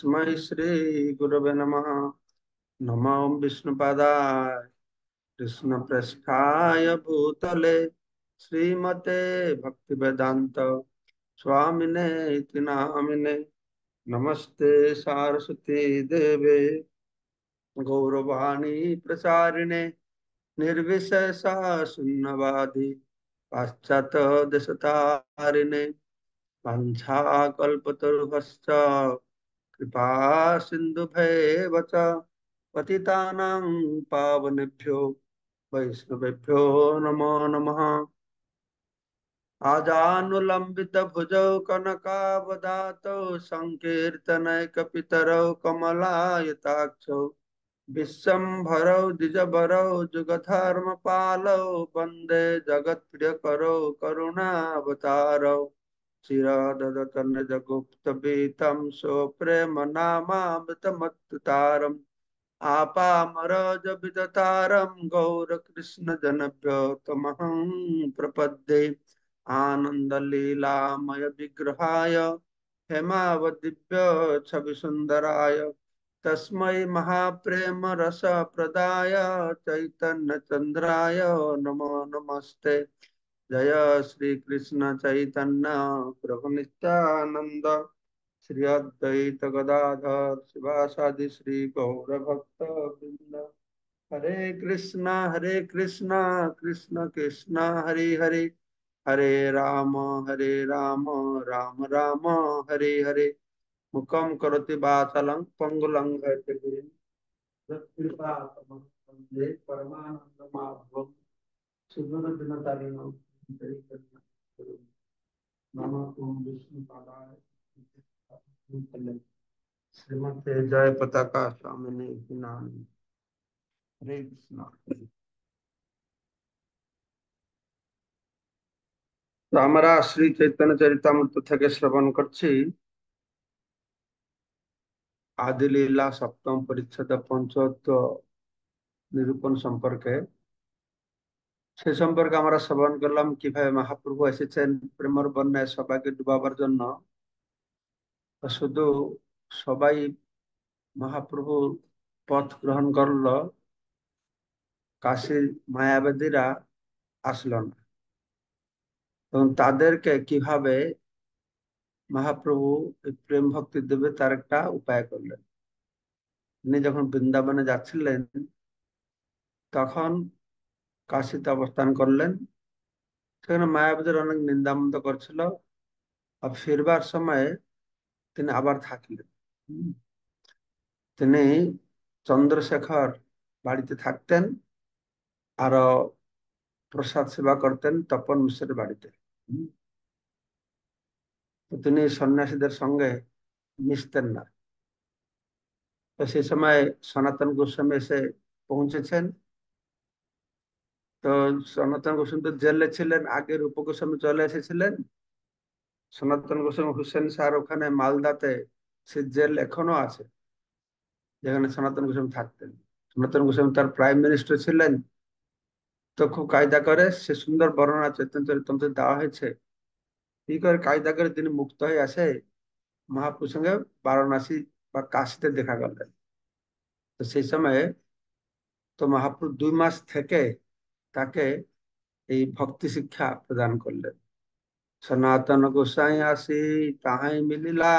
तस्मै श्री गुरवे नमः। नमो विष्णुपादाय कृष्णप्रेष्ठाय भूतले श्रीमते भक्तिवेदांत स्वामिने इति नामिने। नमस्ते सारस्वती देवे गौरवाणी प्रचारिणे निर्विशेषा शून्यवादी पाश्चात्य देशतारिणे वंशाकल्पतरुभश्च कृपा सिन्धुभैव च पतितानां पावनेभ्यो वैष्णवेभ्यो नमो नमः। आजानुलंबित भुजौ कनकावदातौ संकीर्तनैकपितरौ कमलायताक्षौ विश्वम्भरौ द्विजबरौ जुगधर्मपालौ वन्दे जगत्प्रियकरौ करुणावतारौ चिरददतनजगुप्तवीतं स्वप्रेम नामामृतमत्तुतारम् आपामरजविदतारं गौरकृष्णजनभ्यो तमहं प्रपद्ये। आनन्दलीलामय विग्रहाय हेमावदिव्य छविसुन्दराय तस्मै महाप्रेम रसप्रदाय चैतन्यचन्द्राय नमो नमस्ते। जय श्री कृष्ण चैतन्य प्रभु नित्यानंद श्री अद्वैत गदाधर शिवासादि श्री गौर भक्त वृंद। हरे कृष्णा कृष्ण कृष्ण हरे हरे, हरे राम राम राम हरे हरे। मुखम करोति वाचालं पंगुलं लंघयते कृपातमहं वन्दे परमानन्दमाधवं सुगुणगुणधारिणं नमः ओम विष्णुपादाय श्रीमते जय पताका स्वामिने नाम। हरे कृष्णा। তো আমরা শ্রী চৈতন্য চরিতামৃত থেকে শ্রবণ করছি আদি লীলা সপ্তম পরিচ্ছেদ পঞ্চদশ নিরূপণ সম্পর্কে। সে সম্পর্কে আমরা শ্রবণ করলাম কিভাবে মহাপ্রভু এসেছেন প্রেমর বন্যায় সবাইকে ডুবাবার জন্য। শুধু সবাই মহাপ্রভুর পথ গ্রহণ করলো, কাশীর মায়াবাদীরা আসলো না, এবং তাদেরকে কিভাবে মহাপ্রভু এই প্রেম ভক্তি দেবে তার একটা উপায় করলেন। তিনি যখন বৃন্দাবনে যাচ্ছিলেন তখন কাশীতে অবস্থান করলেন। সেখানে মায়াবতীর অনেক নিন্দামন্দ করছিল, আর ফিরবার সময় তিনি আবার থাকলেন। তিনি চন্দ্রশেখর বাড়িতে থাকতেন, আরো প্রসাদ সেবা করতেন তপন মিশ্রের বাড়িতে। তো তিনি সন্ন্যাসীদের সঙ্গে মিশতেন না। তো সেই সময় সনাতন গোস্বামী এসে পৌঁছেছেন। তো সনাতন গোস্বামী তো জেলে ছিলেন, আগের উপগোস্বামী চলে এসেছিলেন। সনাতন গোস্বামী হুসেন স্যার ওখানে মালদাতে সে জেল এখনো আছে যেখানে সনাতন গোস্বামী থাকতেন। সনাতন গোস্বামী তার প্রাইম মিনিস্টার ছিলেন। তো খুব কায়দা করে, সে সুন্দর বর্ণনা চৈতন্য চরিতামৃতে দেওয়া হয়েছে কি করে কায়দা করে তিনি মুক্ত হয়ে আসে মহাপ্রভুর সঙ্গে বারাণসী বা কাশীতে দেখা করলেন। তো সেই সময়ে তো মহাপ্রভু 2 মাস থেকে তাকে এই ভক্তি শিক্ষা প্রদান করলেন। সনাতন গোসাই আসি তাহাই মিলিলা,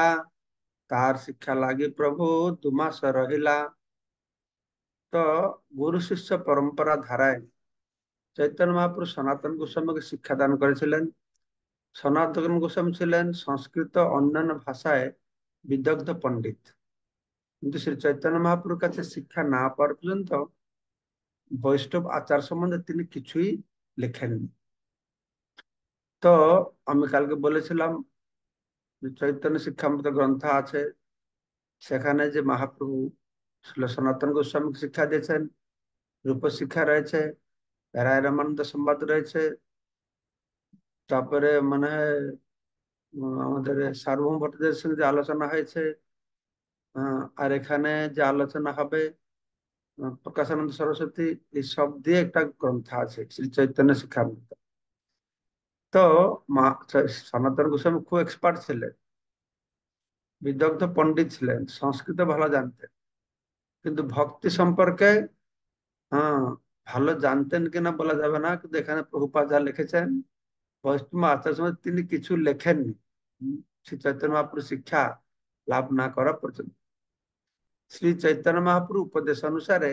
তার শিক্ষা লাগি প্রভু 2 মাস রহিলা। তো গুরু শিষ্য পরম্পরা ধারায় চৈতন্য মহাপ্রভু সনাতন গোস্বামীকে শিক্ষাদান করেছিলেন। সনাতন গোস্বামী ছিলেন সংস্কৃত অন্যান্য ভাষায় বিদগ্ধ পণ্ডিত, কিন্তু শ্রী চৈতন্য মহাপ্রভুর কাছে শিক্ষা না পাওয়ার পর্যন্ত বৈষ্ণব আচার সম্বন্ধে তিনি কিছুই লেখেননি। তো আমি কালকে বলেছিলাম যে চৈতন্য শিক্ষামৃত গ্রন্থ আছে, সেখানে যে মহাপ্রভু সনাতন গোস্বামীকে শিক্ষা দিয়েছেন, রূপ শিক্ষা রয়েছে, রায় রামানন্দ সংবাদ রয়েছে, তারপরে মানে আমাদের সার্বভৌম ভট্টাচার্যের সঙ্গে যে আলোচনা হয়েছে, আর এখানে যে আলোচনা হবে প্রকাশানন্দ সরস্বতী, এই সব দিয়ে একটা গ্রন্থ আছে শ্রী চৈতন্য শিক্ষামৃত। তো সনাতন গোস্বামী খুব এক্সপার্ট ছিলেন। বিদগ্ধ পণ্ডিত ছিলেন, সংস্কৃত ভালো জানতেন, কিন্তু ভক্তি সম্পর্কে হ্যাঁ ভালো জানতেন কিনা বলা যাবে না। কিন্তু এখানে প্রভুপাদ যা লিখেছেন, বৈষ্ণব আচার্য সমাজ তিনি কিছু লেখেননি শ্রী চৈতন্য মহাপ্রভু শিক্ষা লাভ না করা পর্যন্ত। শ্রী চৈতন্য মহাপ্রভু উপদেশ অনুসারে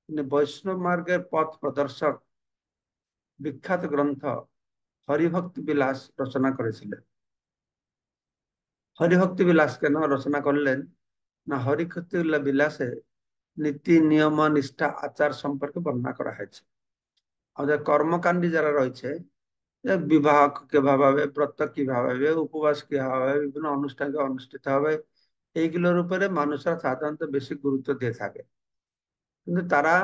তিনি বৈষ্ণব মার্গের পথ প্রদর্শক বিখ্যাত গ্রন্থ হরিভক্তি বিলাস রচনা করেছিলেন। হরিভক্তি বিলাস কেন রচনা করলেন? না, হরিভক্তি বিলাসে নীতি নিয়ম নিষ্ঠা আচার সম্পর্কে বর্ণনা করা হয়েছে। আমাদের কর্মকাণ্ডী যারা রয়েছে, যে বিবাহ কিভাবে হবে, ব্রত কিভাবে হবে, উপবাস কিভাবে হবে, বিভিন্ন অনুষ্ঠান অনুষ্ঠিত হবে, এইগুলোর উপরে মানুষরা সাধারণত বেশি গুরুত্ব দিয়ে থাকে। কিন্তু তারা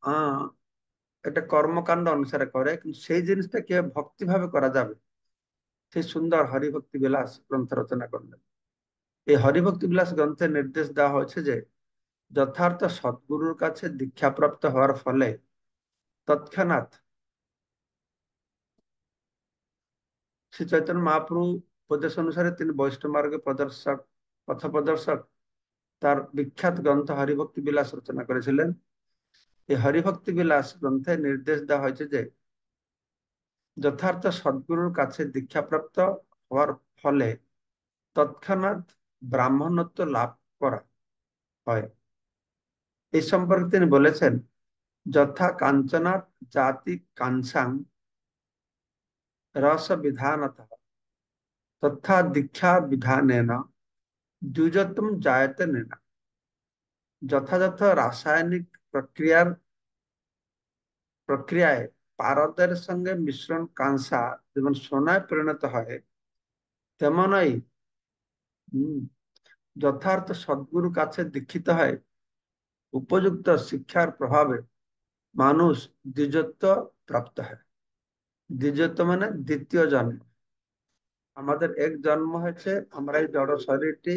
আহ এটা কর্মকাণ্ড অনুসারে করে, কিন্তু সেই জিনিসটা কিভাবে ভক্তি ভাবে করা যাবে, সেই সুন্দর হরিভক্তি বিলাস গ্রন্থ রচনা করলেন। এই হরিভক্তি বিলাস গ্রন্থে নির্দেশ দেওয়া হয়েছে যে যথার্থ সদ্গুরুর কাছে দীক্ষাপ্রাপ্ত হওয়ার ফলে তৎক্ষণাৎ শ্রী চৈতন্য মহাপ্রভু উপদেশ অনুসারে তিনি বৈষ্ণব মার্গে প্রদর্শক পথ প্রদর্শক তার বিখ্যাত গ্রন্থ হরিভক্তি বিলাস রচনা করেছিলেন। এই হরিভক্তি বিলাস গ্রন্থে নির্দেশ দেওয়া হয়েছে যে যথার্থ সদ্গুরুর কাছে দীক্ষাপ্রাপ্ত হওয়ার ফলে তৎক্ষণাৎ ব্রাহ্মণত্ব লাভ করা হয়। এই সম্পর্কে তিনি বলেছেন, যথা কাঞ্চনাৎ জাতি কাঞ্চাং রস বিধানতঃ তথা দীক্ষা বিধানেন দ্বিজত্বম জায়তে নেনা। যথাযথ রাসায়নিক প্রক্রিয়ায় পারদের সঙ্গে মিশ্রণ কাঁসা যেমন সোনায় পরিণত হয়, তেমনই হম যথার্থ সদ্গুরু কাছে দীক্ষিত হয় উপযুক্ত শিক্ষার প্রভাবে মানুষ দ্বিজত্ব প্রাপ্ত হয়। দ্বিজত্ব মানে দ্বিতীয় জন্ম। আমাদের এক জন্ম হয়েছে, আমরা এই জড় শরীরটি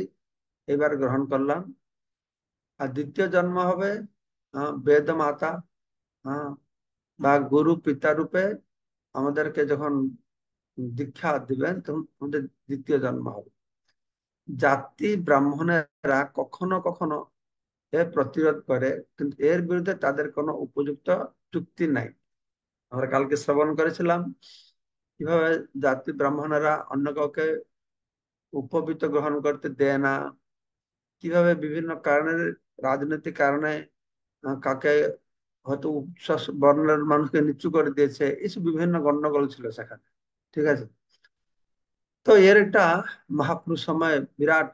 এবার গ্রহণ করলাম। আর দ্বিতীয় জন্ম হবে বেদ মাতা, হ্যাঁ, বা গুরু পিতা রূপে আমাদেরকে যখন দীক্ষা দিবেন তখন আমাদের দ্বিতীয় জন্ম হবে। জাতি ব্রাহ্মণেরা কখনো কখনো এর প্রতিরোধ করে, কিন্তু এর বিরুদ্ধে তাদের কোনো উপযুক্ত যুক্তি নাই। আমরা কালকে শ্রবণ করেছিলাম কিভাবে জাতি ব্রাহ্মণেরা অন্য কাউকে উপবীত গ্রহণ করতে দেয় না, কিভাবে বিভিন্ন কারণের রাজনৈতিক কারণে কাকে হয়তো উচ্চ বর্ণের মানুষকে নিচু করে দিয়েছে, এইসব বিভিন্ন গন্ডগোল ছিল সেখানে। ঠিক আছে, তো এর একটা মহাপুরুষ সময় বিরাট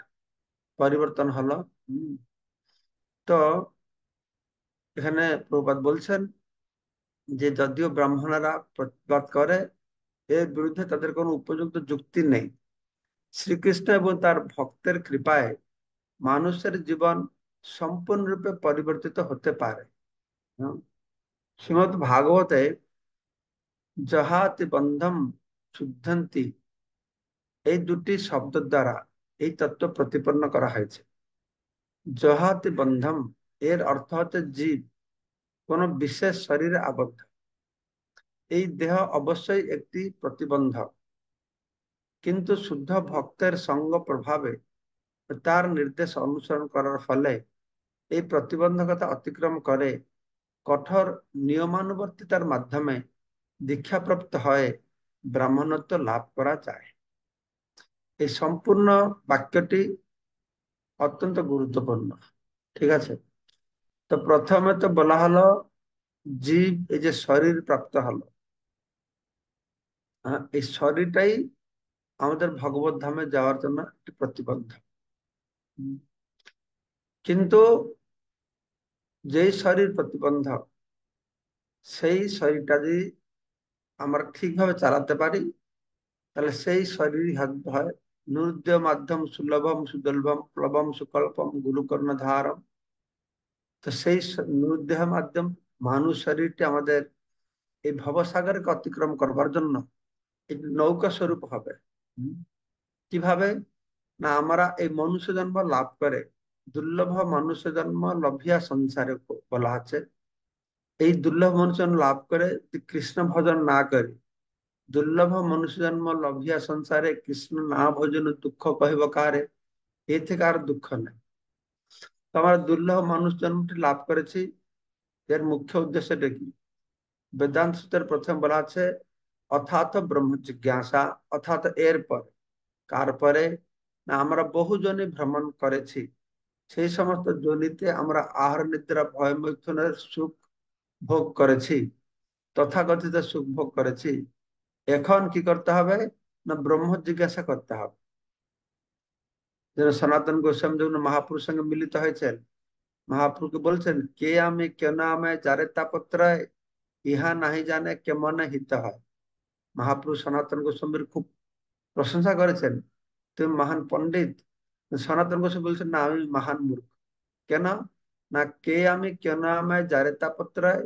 পরিবর্তন হলো। হম, তো এখানে প্রভুপাদ বলছেন যে যদিও ব্রাহ্মণরা প্রতিবাদ করে, এর বিরুদ্ধে তাদের কোনো উপযুক্ত যুক্তি নেই। শ্রীকৃষ্ণ এবং তার ভক্তের কৃপায় মানুষের জীবন সম্পূর্ণরূপে পরিবর্তিত হতে পারে। হম, শ্রীমদ্ ভাগবতে জহাতি বন্ধম শুদ্ধন্তি, এই দুটি শব্দ দ্বারা এই তত্ত্ব প্রতিপন্ন করা হয়েছে। জহাতি বন্ধম এর অর্থ হচ্ছে জীব কোন বিশেষ শরীরে আবদ্ধ। এই দেহ অবশ্যই একটি প্রতিবন্ধক, কিন্তু শুদ্ধ ভক্তের সঙ্গ প্রভাবে তার নির্দেশ অনুসরণ করার ফলে এই প্রতিবন্ধকতা অতিক্রম করে কঠোর নিয়মানুবর্তিতার মাধ্যমে দীক্ষাপ্রাপ্ত হয়ে ব্রাহ্মণত্ব লাভ করা যায়। এই সম্পূর্ণ বাক্যটি অত্যন্ত গুরুত্বপূর্ণ। ঠিক আছে, তো প্রথমে তো বলা হলো জীব এই যে শরীর প্রাপ্ত হলো, এই শরীরটাই আমাদের ভগবত ধামে যাওয়ার জন্য একটি প্রতিবন্ধক। হুম, কিন্তু যেই শরীর প্রতিবন্ধক, সেই শরীরটা যদি আমরা ঠিকভাবে চালাতে পারি, তাহলে সেই শরীরই হয় নুর্য মাধ্যম সুলভম সুদুর্লভম প্লবম সুকল্পম গুরুকর্ণধারম। তো সেই নুরদেহ মাধ্যম মানুষ শরীরটি আমাদের এই ভবসাগরকে অতিক্রম করবার জন্য এই নৌকা স্বরূপ হবে। হুম, কিভাবে? না, আমরা এই মনুষ্য জন্ম লাভ করে দুর্লভ মনুষ্য জন্ম লভিয়া সংসারে বলা আছে। এই দুর্লভ মনুষ্য জন্ম লাভ করে যদি কৃষ্ণ ভজন না করে, দুর্লভ মনুষ্য জন্ম লভিয়া সংসারে কৃষ্ণ না ভজন দুঃখ কহিব কারে, এর থেকে আর দুঃখ নেই। তো আমরা দুর্লভ মানুষ জন্মটি লাভ করেছি, এর মুখ্য উদ্দেশ্যটা কি? বেদান্ত সূত্রের প্রথম বলা আছে অথাত ব্রহ্ম জিজ্ঞাসা, অর্থাৎ এর পরে, কার পরে? না, আমরা বহু জনে ভ্রমণ করেছি, সেই সমস্ত জনিতে আমরা আহার নিদ্রা ভয় মৈথুনের সুখ ভোগ করেছি, তথাকথিত সুখ ভোগ করেছি। এখন কি করতে হবে? না, ব্রহ্ম জিজ্ঞাসা করতে হবে। যেন সনাতন গোস্বামী যখন মহাপুরুষ সঙ্গে মিলিত হয়েছেন, মহাপ্রভুকে বলছেন, কে আমি কেন আমায় যারে তাপত্রয়, ইহা নাহি জানে কেমনে হিত হয়। মহাপুরুষ সনাতন গোস্বামীর খুব প্রশংসা করেছেন, তুমি মহান পণ্ডিত। সনাতন গোস্বামী বলছেন, না, আমি মহান মূর্খ। কেন? না, কে আমি কেন আমায় যারে তাপত্রয়,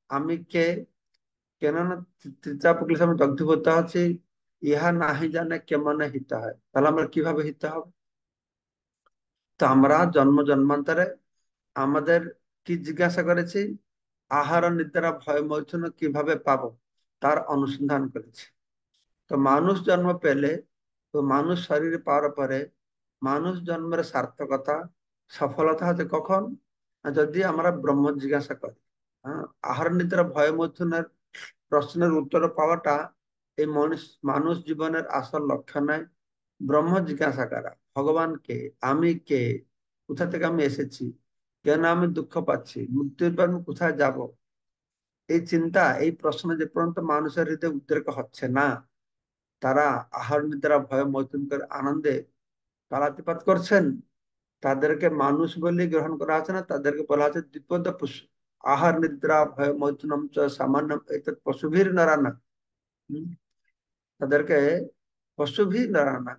আমি কে, কেননা তৃতীয়াপক্লিশ আমি দগ্ধীভূত আছি, ইহা নাহি জানে কেমনে হিত হয়। তাহলে আমরা কিভাবে হিত হবে? তো আমরা জন্ম জন্মান্তরে আমাদের কি জিজ্ঞাসা করেছি? আহার নিদ্রা ভয় মৈথুন কিভাবে পাবো, তার অনুসন্ধান করেছি। তো মানুষ জন্ম পেলে, তো মানুষ শরীর পাওয়ার পরে মানুষ জন্মের সার্থকতা, সফলতা হচ্ছে কখন? না, যদি আমরা ব্রহ্ম জিজ্ঞাসা করি। হ্যাঁ, আহার নিদ্রা ভয় মৈথুনের প্রশ্নের উত্তর পাওয়াটা এই মানুষ মানুষ জীবনের আসল লক্ষ্য নয়। ব্রহ্ম জিজ্ঞাসা করা, ভগবান কে, আমি কে, কোথা থেকে আমি এসেছি, কেন আমি দুঃখ পাচ্ছি, মৃত্যুর পর আমি কোথায় যাব, এই চিন্তা, এই প্রশ্ন যে পর্যন্ত মানুষের হৃদয়ে উদ্রেক হচ্ছে না, তারা আহার নিদ্রা ভয় মৈথুন করে আনন্দে কালাতিপাত করছেন, তাদেরকে মানুষ বলে গ্রহণ করা আছে না, তাদেরকে বলা আছে দ্বিপদ পশু। আহার নিদ্রা ভয় মৈথুনম চ সামান্য পশুভীর নরানা। হম, তাদেরকে পশুভীর নরানা,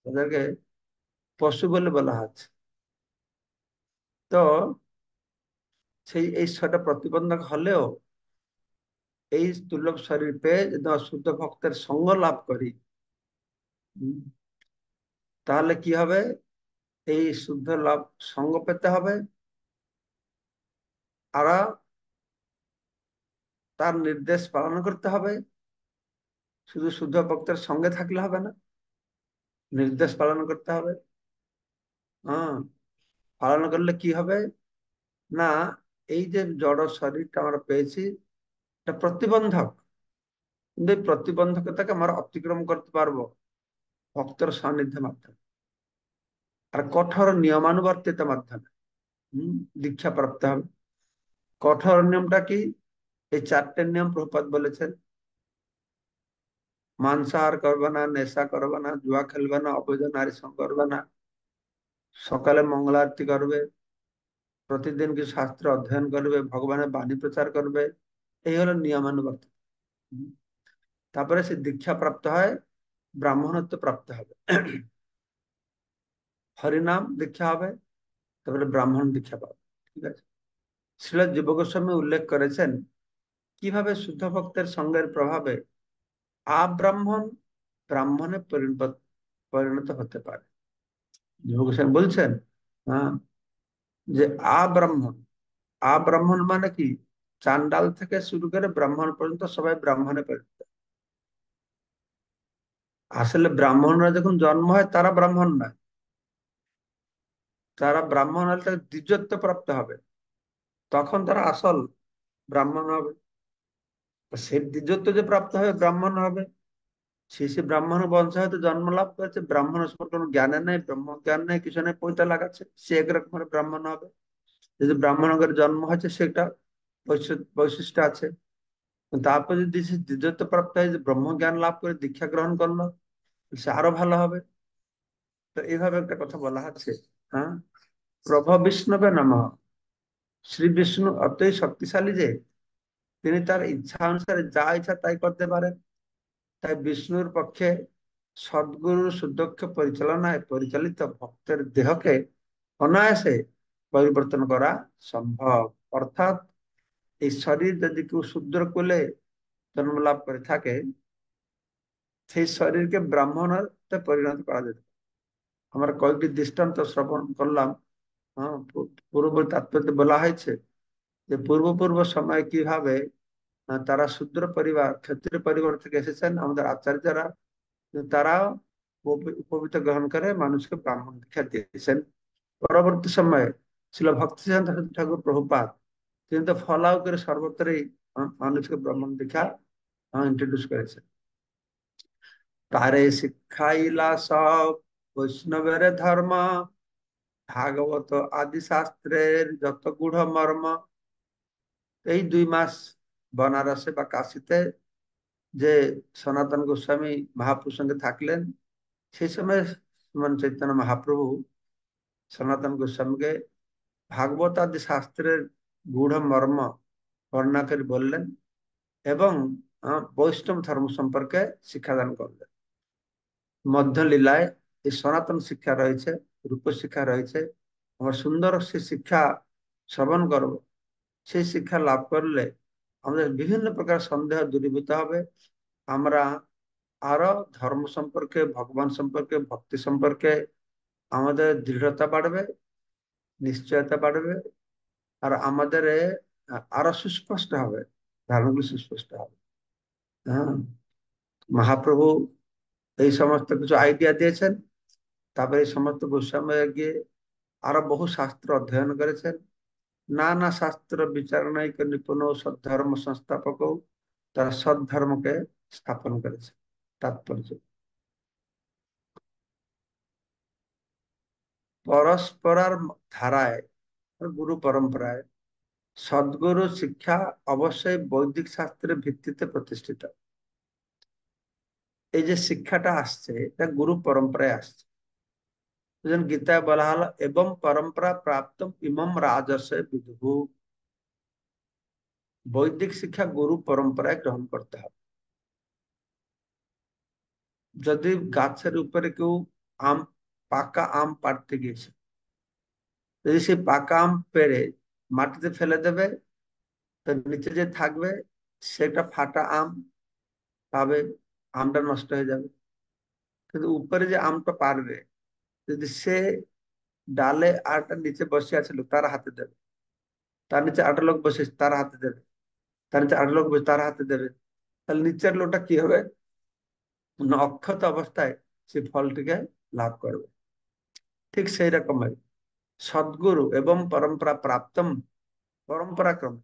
তাদেরকে পশু বলে বলা হচ্ছে। তো সেই এই ছয়টা প্রতিবন্ধক হলেও এই দুর্লভ শরীর পেয়ে যদি আমরা শুদ্ধ ভক্তের সঙ্গ লাভ করি, হম, তাহলে কি হবে? এই শুদ্ধ লাভ সঙ্গ পেতে হবে, আর তার নির্দেশ পালন করতে হবে। শুধু শুদ্ধ ভক্তের সঙ্গে থাকলে হবে না, নির্দেশ পালন করতে হবে। হ্যাঁ, পালন করলে কি হবে? না, এই যে জড় শরীরটা আমরা পেয়েছি, এটা প্রতিবন্ধক, কিন্তু এই প্রতিবন্ধকতাকে আমরা অতিক্রম করতে পারবো ভক্তের সান্নিধ্যের মাধ্যমে আর কঠোর নিয়মানুবর্তিতার মাধ্যমে। হম, দীক্ষা প্রাপ্ত হবে। কঠোর নিয়মটা কি? এই চারটে নিয়ম প্রভুপাদ বলেছেন। মাংসাহার করবে না, নেশা করবে না, জুয়া খেলবে না, অবৈধ নারী সঙ্গ করবে না, সকালে মঙ্গল আরতি করবে, প্রতিদিন কি শাস্ত্র অধ্যয়ন করবে, ভগবানের বাণী প্রচার করবে। এই হলো নিয়মানুবর্তিতা। হুম, তারপরে সে দীক্ষা প্রাপ্ত হয়, ব্রাহ্মণত্ব প্রাপ্ত হবে। হরিনাম দীক্ষা হবে, তারপরে ব্রাহ্মণ দীক্ষা পাবে। ঠিক আছে। শ্রীল যুব গোস্বামী উল্লেখ করেছেন কিভাবে শুদ্ধ ভক্তের সঙ্গের প্রভাবে আব্রাহ্মণ ব্রাহ্মণে পরিণত হতে পারে। যুব গোস্বামী বলছেন, হ্যাঁ, যে আব্রাহ্মণ, আব্রাহ্মণ মানে কি? চান্ডাল থেকে শুরু করে ব্রাহ্মণ পর্যন্ত সবাই ব্রাহ্মণে পরিণত। আসলে ব্রাহ্মণরা যখন জন্ম হয় তারা ব্রাহ্মণ নয়, তারা ব্রাহ্মণ হলে তাদের দ্বিজত্ব প্রাপ্ত হবে, তখন তারা আসল ব্রাহ্মণ হবে। তো সেই দ্বিজত্ব যে প্রাপ্ত হবে ব্রাহ্মণ হবে, সে ব্রাহ্মণ বংশ হয়তো জন্ম লাভ করেছে, ব্রাহ্মণ সম্পর্কে কোনো জ্ঞানে নেই, ব্রহ্ম জ্ঞান নেই, কিছু নেই, পৈতা লাগাচ্ছে, সে একরকম ব্রাহ্মণ হবে। যদি ব্রাহ্মণের জন্ম হয়েছে সেটা বৈশিষ্ট্য আছে। তারপর যদি সে দ্বিজত্ব প্রাপ্ত হয়, যে ব্রহ্ম জ্ঞান লাভ করে দীক্ষা গ্রহণ করলো, সে আরো ভালো হবে। তো এইভাবে একটা কথা বলা হচ্ছে। হ্যাঁ, প্রভু বিষ্ণবে নমঃ। শ্রী বিষ্ণু অতই শক্তিশালী যে তিনি তার ইচ্ছা অনুসারে যা ইচ্ছা তাই করতে পারেন। তাই বিষ্ণুর পক্ষে সদ্গুরুর সুদক্ষ পরিচালনায় পরিচালিত ভক্তের দেহকে অনায়াসে পরিবর্তন করা সম্ভব। অর্থাৎ এই শরীর যদি কেউ শূদ্র কুলে জন্ম লাভ করে থাকে, সেই শরীরকে ব্রাহ্মণতে পরিণত করা যেত। আমরা কয়েকটি দৃষ্টান্ত শ্রবণ করলাম। হ্যাঁ, পূর্ব তাৎপর্য বলা হয়েছে যে পূর্ব পূর্ব সময় কিভাবে তারা শূদ্র পরিবার ক্ষত্রিয় পরিবার থেকে এসেছেন আমাদের আচার্যরা, তারাও উপবীত গ্রহণ করে মানুষকে ব্রাহ্মণ দীক্ষা দিয়েছেন। পরবর্তী সময়ে ছিল ভক্তিসিদ্ধান্ত ঠাকুর প্রভুপাদ, তিনি তো ফলাও করে সর্বত্রই মানুষকে ব্রাহ্মণ দীক্ষা ইন্ট্রোডিউস করেছেন। তারে শিক্ষাইলা সব বৈষ্ণবের ধর্ম, ভাগবত আদি শাস্ত্রের যত গূঢ় মর্ম। এই 2 মাস বনারসে বা কাশিতে যে সনাতন গোস্বামী মহাপ্রভুর সঙ্গে থাকলেন, সেই সময় শ্রীমান চৈতন্য মহাপ্রভু সনাতন গোস্বামীকে ভাগবত আদি শাস্ত্রের গূঢ় মর্ম বর্ণনা করে বললেন এবং বৈষ্ণব ধর্ম সম্পর্কে শিক্ষাদান করলেন। মধ্য লীলায় এই সনাতন শিক্ষা রয়েছে, রূপ শিক্ষা রয়েছে। আমরা সুন্দর সে শিক্ষা শ্রবণ করব। সেই শিক্ষা লাভ করলে আমাদের বিভিন্ন প্রকার সন্দেহ দূরীভূত হবে। আমরা আরো ধর্ম সম্পর্কে, ভগবান সম্পর্কে, ভক্তি সম্পর্কে আমাদের দৃঢ়তা বাড়বে, নিশ্চয়তা বাড়বে। আর আমাদের আরো সুস্পষ্ট হবে, ধারণাগুলো সুস্পষ্ট হবে। হ্যাঁ, মহাপ্রভু এই সমস্ত কিছু আইডিয়া দিয়েছেন। তারপরে এই সমস্ত গোস্বামী গিয়ে আরো বহু শাস্ত্র অধ্যয়ন করেছেন। নানা শাস্ত্র বিচারণায় নিপুণ সদ্ধর্ম সংস্থাপক তারা সদ্ধর্মকে স্থাপন করেছে। তাৎপর্য পরস্পরার ধারায়, গুরু পরম্পরায় সদ্গুরু শিক্ষা অবশ্যই বৈদিক শাস্ত্রের ভিত্তিতে প্রতিষ্ঠিত। এই যে শিক্ষাটা আসছে এটা গুরু পরম্পরায় আসছে। গীতায় বলা হলো এবং পরম্পরা প্রাপ্ত ইমম রাজস্ব বিদুহু। বৈদিক শিক্ষা গুরু পরম্পরায় গ্রহণ করতে হবে। যদি গাছের উপরে কেউ আম, পাকা আম পাড়তে গিয়েছে, যদি সেই পাকা আম পেড়ে মাটিতে ফেলে দেবে, তো নিচে যে থাকবে সেটা ফাটা আম পাবে, আমটা নষ্ট হয়ে যাবে। কিন্তু উপরে যে আমটা পারবে, যদি সে ডালে আরটা নিচে বসে আছে লোক তার হাতে দেবে, তার নিচে আরেকটা লোক বসে তার হাতে দেবে, তার নিচে আরেকটা লোক বসে তার হাতে দেবে, তাহলে নিচের লোকটা কি হবে? অক্ষত অবস্থায় সে ফলটিকে লাভ করবে। ঠিক সেই রকম হয় সদ্গুরু এবং পরম্পরা প্রাপ্তম, পরম্পরা ক্রম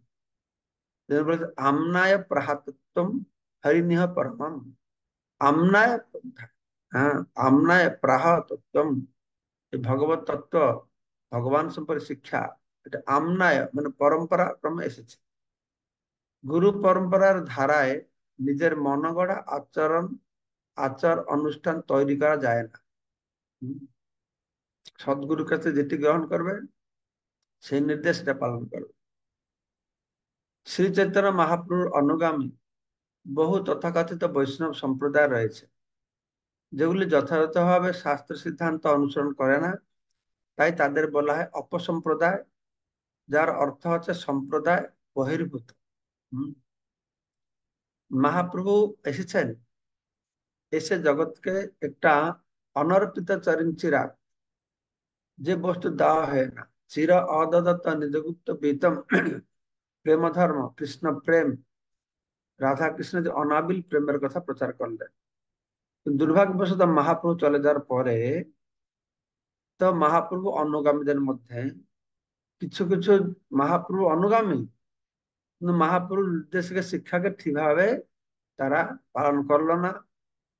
আমনায় প্রাহাতত্বম হরিনিহ পরমম। আমনায়, হ্যাঁ, আমনায় প্রাহাতত্বম, এই ভগবত তত্ত্ব, ভগবান সম্পর্কে শিক্ষা, এটা আমনায় মানে পরম্পরা ক্রমে এসেছে। গুরু পরম্পরার ধারায় নিজের মনগড়া আচার অনুষ্ঠান তৈরি করা যায় না। সদ্গুরুর কাছে যেটি গ্রহণ করবে সেই নির্দেশ সেটা পালন করবে। শ্রী চৈতন্য মহাপ্রভুর অনুগামী বহু তথাকথিত বৈষ্ণব সম্প্রদায় রয়েছে, যেগুলি যথাযথভাবে শাস্ত্র সিদ্ধান্ত অনুসরণ করে না। তাই তাদের বলা হয় অপসম্প্রদায়, যার অর্থ হচ্ছে সম্প্রদায় বহির্ভূত। মহাপ্রভু এসেছেন, এসে জগৎকে একটা অনর্পিত চরণ চিরাগ, যে বস্তু দেওয়া হয় না, চির অদত্ত নিজগুপ্ত প্রীতম প্রেম ধর্ম কৃষ্ণ প্রেম, রাধা কৃষ্ণ যে অনাবিল প্রেমের কথা প্রচার করলেন। দুর্ভাগ্যবশত মহাপ্রভু চলে যাওয়ার পরে তো মহাপ্রভু অনুগামীদের মধ্যে কিছু কিছু মহাপ্রভু অনুগামী কিন্তু মহাপ্রভুর নির্দেশকে শিক্ষাকে ঠিকভাবে তারা পালন করলো না।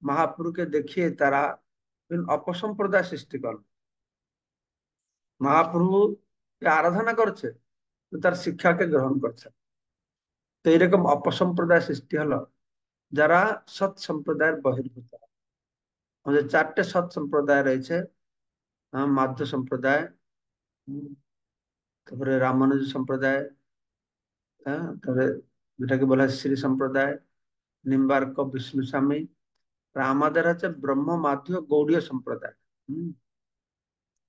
মহাপ্রভুকে দেখিয়ে তারা অপসম্প্রদায় সৃষ্টি করলো। মহাপ্রভু আরাধনা করছে, তার শিক্ষাকে গ্রহণ করছে। তো এইরকম অপসম্প্রদায় সৃষ্টি হলো, যারা সৎ সম্প্রদায়ের বহির্ভূত। আমাদের 4টে সৎ সম্প্রদায় রয়েছে। মাধ্য সম্প্রদায়, তারপরে রামানুজ সম্প্রদায়, হ্যাঁ, তারপরে যেটাকে বলা হয় শ্রী সম্প্রদায়, নিম্বার্ক বিষ্ণু স্বামী। আর আমাদের হচ্ছে ব্রহ্ম মাধ্য গৌড়ীয় সম্প্রদায়।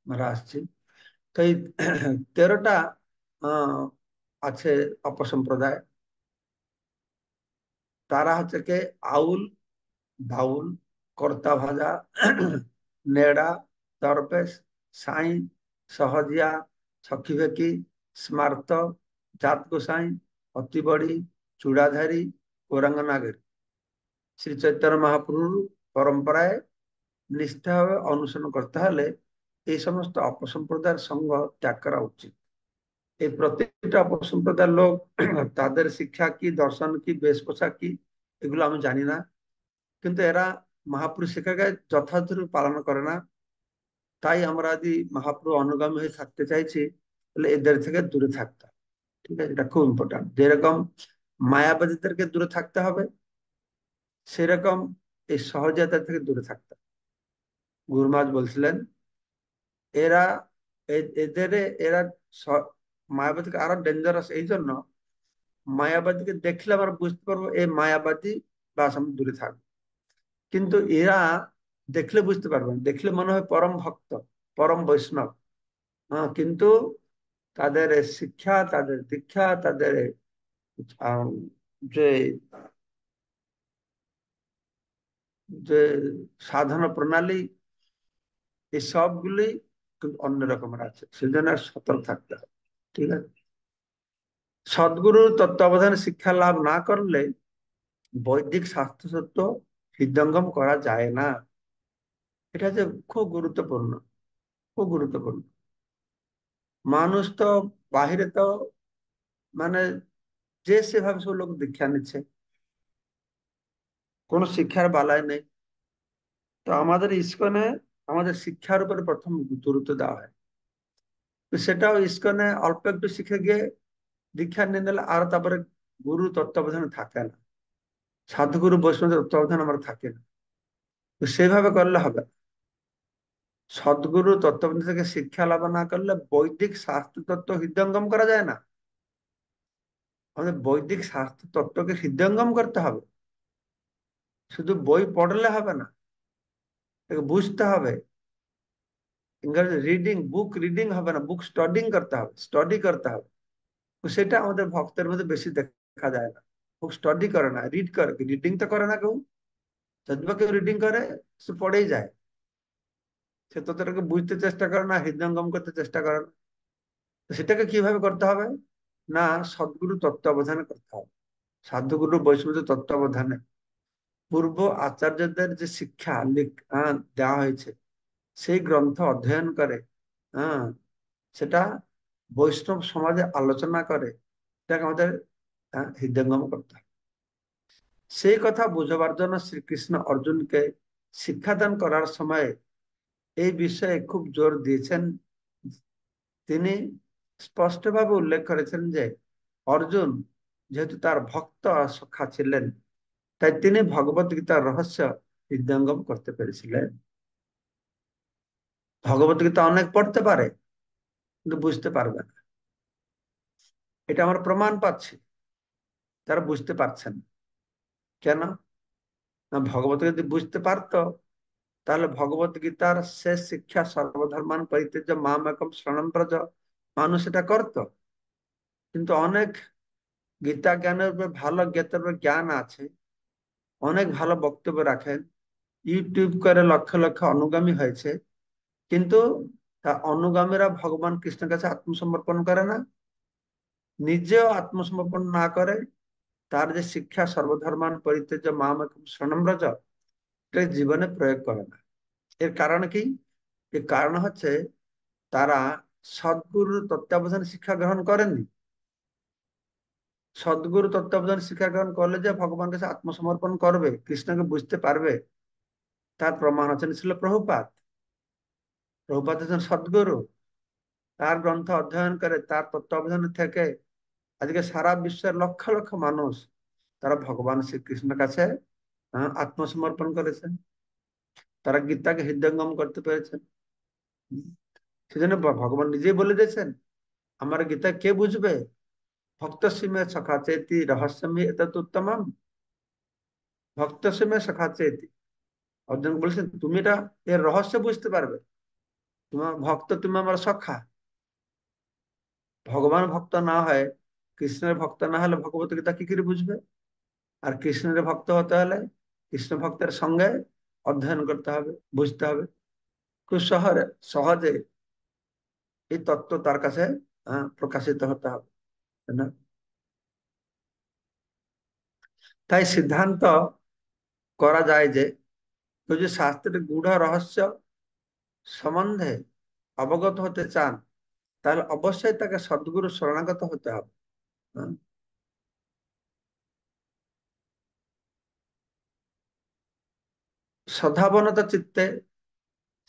আমরা আসছি। তো এই 13টা আছে অপসম্প্রদায়। তারা হচ্ছে কে আউল, বাউল, কর্তা ভাজা, নেড়া, তরপেশ, সাই, সহজিয়া, ছকিভেকি, স্মার্ত, জাত গোসাই, অতিবড়ি, চূড়াধারী, গৌরাঙ্গ নাগের। শ্রী চৈতন্য মহাপ্রভুর পরম্পরায় নিষ্ঠাভাবে অনুসরণ করতে হলে এই সমস্ত অপসম্প্রদায়ের সঙ্গ ত্যাগ করা উচিত। এই প্রত্যেকটা অপসম্প্রদায়ের লোক তাদের শিক্ষা কি, দর্শন কি, বেশ পোশাক কি, এগুলো আমি জানি না, কিন্তু এরা মহাপুরুষ শিক্ষাকে যথাযথ পালন করে না। তাই আমরা যদি মহাপ্রভু অনুগামী হয়ে থাকতে চাইছি, তাহলে এদের থেকে দূরে থাকতে হবে। ঠিক আছে, এটা খুব ইম্পর্টেন্ট। যেরকম মায়াবাদীদেরকে দূরে থাকতে হবে, সেরকম এই সহজাতের থেকে দূরে থাকতে হবে। গুরু মহারাজ বলছিলেন এরা এদের এরা মায়াবাদীকে আরো ডেঞ্জারাস এই জন্য, মায়াবাদীকে দেখলে আমরা বুঝতে পারবো এই মায়াবাদী, বা আমি দূরে থাকবো। কিন্তু এরা দেখলে বুঝতে পারবেন, দেখলে মনে হয় পরম ভক্ত, পরম বৈষ্ণব, হ্যাঁ, কিন্তু তাদের শিক্ষা, তাদের দীক্ষা, তাদের আম, যে যে সাধনা প্রণালী, এই সবগুলি কিন্তু অন্য রকমের আছে, সেজন্য সতর্ক থাকতে হবে। ঠিক আছে, সদ্গুরু তত্ত্বাবধানে শিক্ষা লাভ না করলে বৈদিক শাস্ত্রতত্ত্ব হৃদয়ঙ্গম করা যায় না। এটা যে খুব গুরুত্বপূর্ণ, খুব গুরুত্বপূর্ণ। মানুষ তো বাহিরে তো মানে যে সেভাবে সব লোক দীক্ষা নিচ্ছে, কোনো শিক্ষার বালাই নেই। তো আমাদের ইসকনে আমাদের শিক্ষার উপরে প্রথম গুরুত্ব দেওয়া হয়। তো সেটাও ইসকনে অল্প একটু শিখে গিয়ে দীক্ষা নিয়ে নিলে আর তারপরে গুরু তত্ত্বাবধানে থাকে না, সাধুগুরু বৈষ্ণবের তত্ত্বাবধান আমার থাকে না। তো সেভাবে করলে হবে না। সদ্গুরু তত্ত্বাবধান থেকে শিক্ষা লাভ না করলে বৈদিক শাস্ত্র তত্ত্ব হৃদয়ঙ্গম করা যায় না। আমাদের বৈদিক শাস্ত্র তত্ত্বকে হৃদয়ঙ্গম করতে হবে। শুধু বই পড়লে হবে না, এটাকে বুঝতে হবে। ইংরেজি রিডিং, বুক রিডিং হবে না, বুক স্টাডিং করতে হবে, স্টাডি করতে হবে। তো সেটা আমাদের ভক্তের মধ্যে বেশি দেখা যায় না। বুক স্টাডি করে না, রিড করে, রিডিং তো করে না কেউ। যদি বা কেউ রিডিং করে, সে পড়েই যায়, সে ততটাকে বুঝতে চেষ্টা করে না, হৃদয়ঙ্গম করতে চেষ্টা করে না। তো সেটাকে কিভাবে করতে হবে? না, সদ্গুরু তত্ত্বাবধানে করতে হবে। সাধুগুরু বৈষ্ণব তত্ত্বাবধানে পূর্ব আচার্যদের যে শিক্ষা দেওয়া হয়েছে, সেই গ্রন্থ অধ্যয়ন করে, হ্যাঁ, সেটা বৈষ্ণব সমাজে আলোচনা করে, এটাকে আমাদের হৃদয়ঙ্গম করতে হবে। সেই কথা বোঝাবার জন্য শ্রীকৃষ্ণ অর্জুনকে শিক্ষাদান করার সময় এই বিষয়ে খুব জোর দিয়েছেন। তিনি স্পষ্টভাবে উল্লেখ করেছেন যে অর্জুন যেহেতু তার ভক্ত আর সখা ছিলেন, তাই তিনি ভগবত গীতার রহস্য হৃদয়ঙ্গম করতে পেরেছিলেন। ভগবত গীতা অনেক পড়তে পারে, কিন্তু বুঝতে পারবে না, এটা আমরা প্রমাণ পাচ্ছি। তারা বুঝতে পারছেন না। কেন? না, ভগবত যদি বুঝতে পারতো, তাহলে ভগবত গীতার শেষ শিক্ষা সর্বধর্মান পরিত্যাজ্য মাম একম শরণম ব্রজ, মানুষ এটা করতো। কিন্তু অনেক গীতা জ্ঞানের উপরে ভালো গীতার উপরে জ্ঞান আছে, অনেক ভালো বক্তব্য রাখেন, ইউটিউব করে লক্ষ লক্ষ অনুগামী হয়েছে, কিন্তু তা অনুগামীরা ভগবান কৃষ্ণের কাছে আত্মসমর্পণ করে না, নিজেও আত্মসমর্পণ না করে তার যে শিক্ষা সর্বধর্মান পরিত্যাজ্য মাম একম শরণম ব্রজ, এটা জীবনে প্রয়োগ করে না। এর কারণ কি? এর কারণ হচ্ছে তারা সদ্গুরুর তত্ত্বাবধানে শিক্ষা গ্রহণ করেননি। সদ্গুরু তত্ত্বাবধানে শিক্ষা গ্রহণ করলে যে ভগবান কাছে আত্মসমর্পণ করবে, কৃষ্ণকে বুঝতে পারবে, তার প্রমাণ হচ্ছেন ছিল প্রভুপাদ। প্রভুপাদ হচ্ছেন সদ্গুরু। তার গ্রন্থ অধ্যয়ন করে, তার তত্ত্বাবধানে থেকে আজকে সারা বিশ্বের লক্ষ লক্ষ মানুষ তারা ভগবান শ্রীকৃষ্ণের কাছে আত্মসমর্পণ করেছেন, তারা গীতাকে হৃদয়ঙ্গম করতে পেরেছেন। সেজন্য ভগবান নিজেই বলে দিয়েছেন, আমার গীতা কে বুঝবে? ভক্ত সিমে সখা চেতি রহস্যমি এতৎ উত্তমম। ভক্ত সিমে সখা চেতি, অর্জুন বলছেন তুমি এটা, এর রহস্য বুঝতে পারবে, তোমার ভক্ত, তুমি আমার সখা। ভগবান ভক্ত না হয়, কৃষ্ণের ভক্ত না হলে ভগবত গীতা কি করে বুঝবে? আর কৃষ্ণের ভক্ত হতে হলে কৃষ্ণ ভক্তের সঙ্গে অধ্যয়ন করতে হবে, বুঝতে হবে। খুব সহজে এই তত্ত্ব তার কাছে প্রকাশিত হতে হবে, তাই না? তাই সিদ্ধান্ত করা যায় যে কেউ যদি শাস্ত্রের গূঢ় রহস্য সম্বন্ধে অবগত হতে চান, তাহলে অবশ্যই তাকে সদ্গুরু শরণাগত হতে হবে। হ্যাঁ? সধাবনত চিত্তে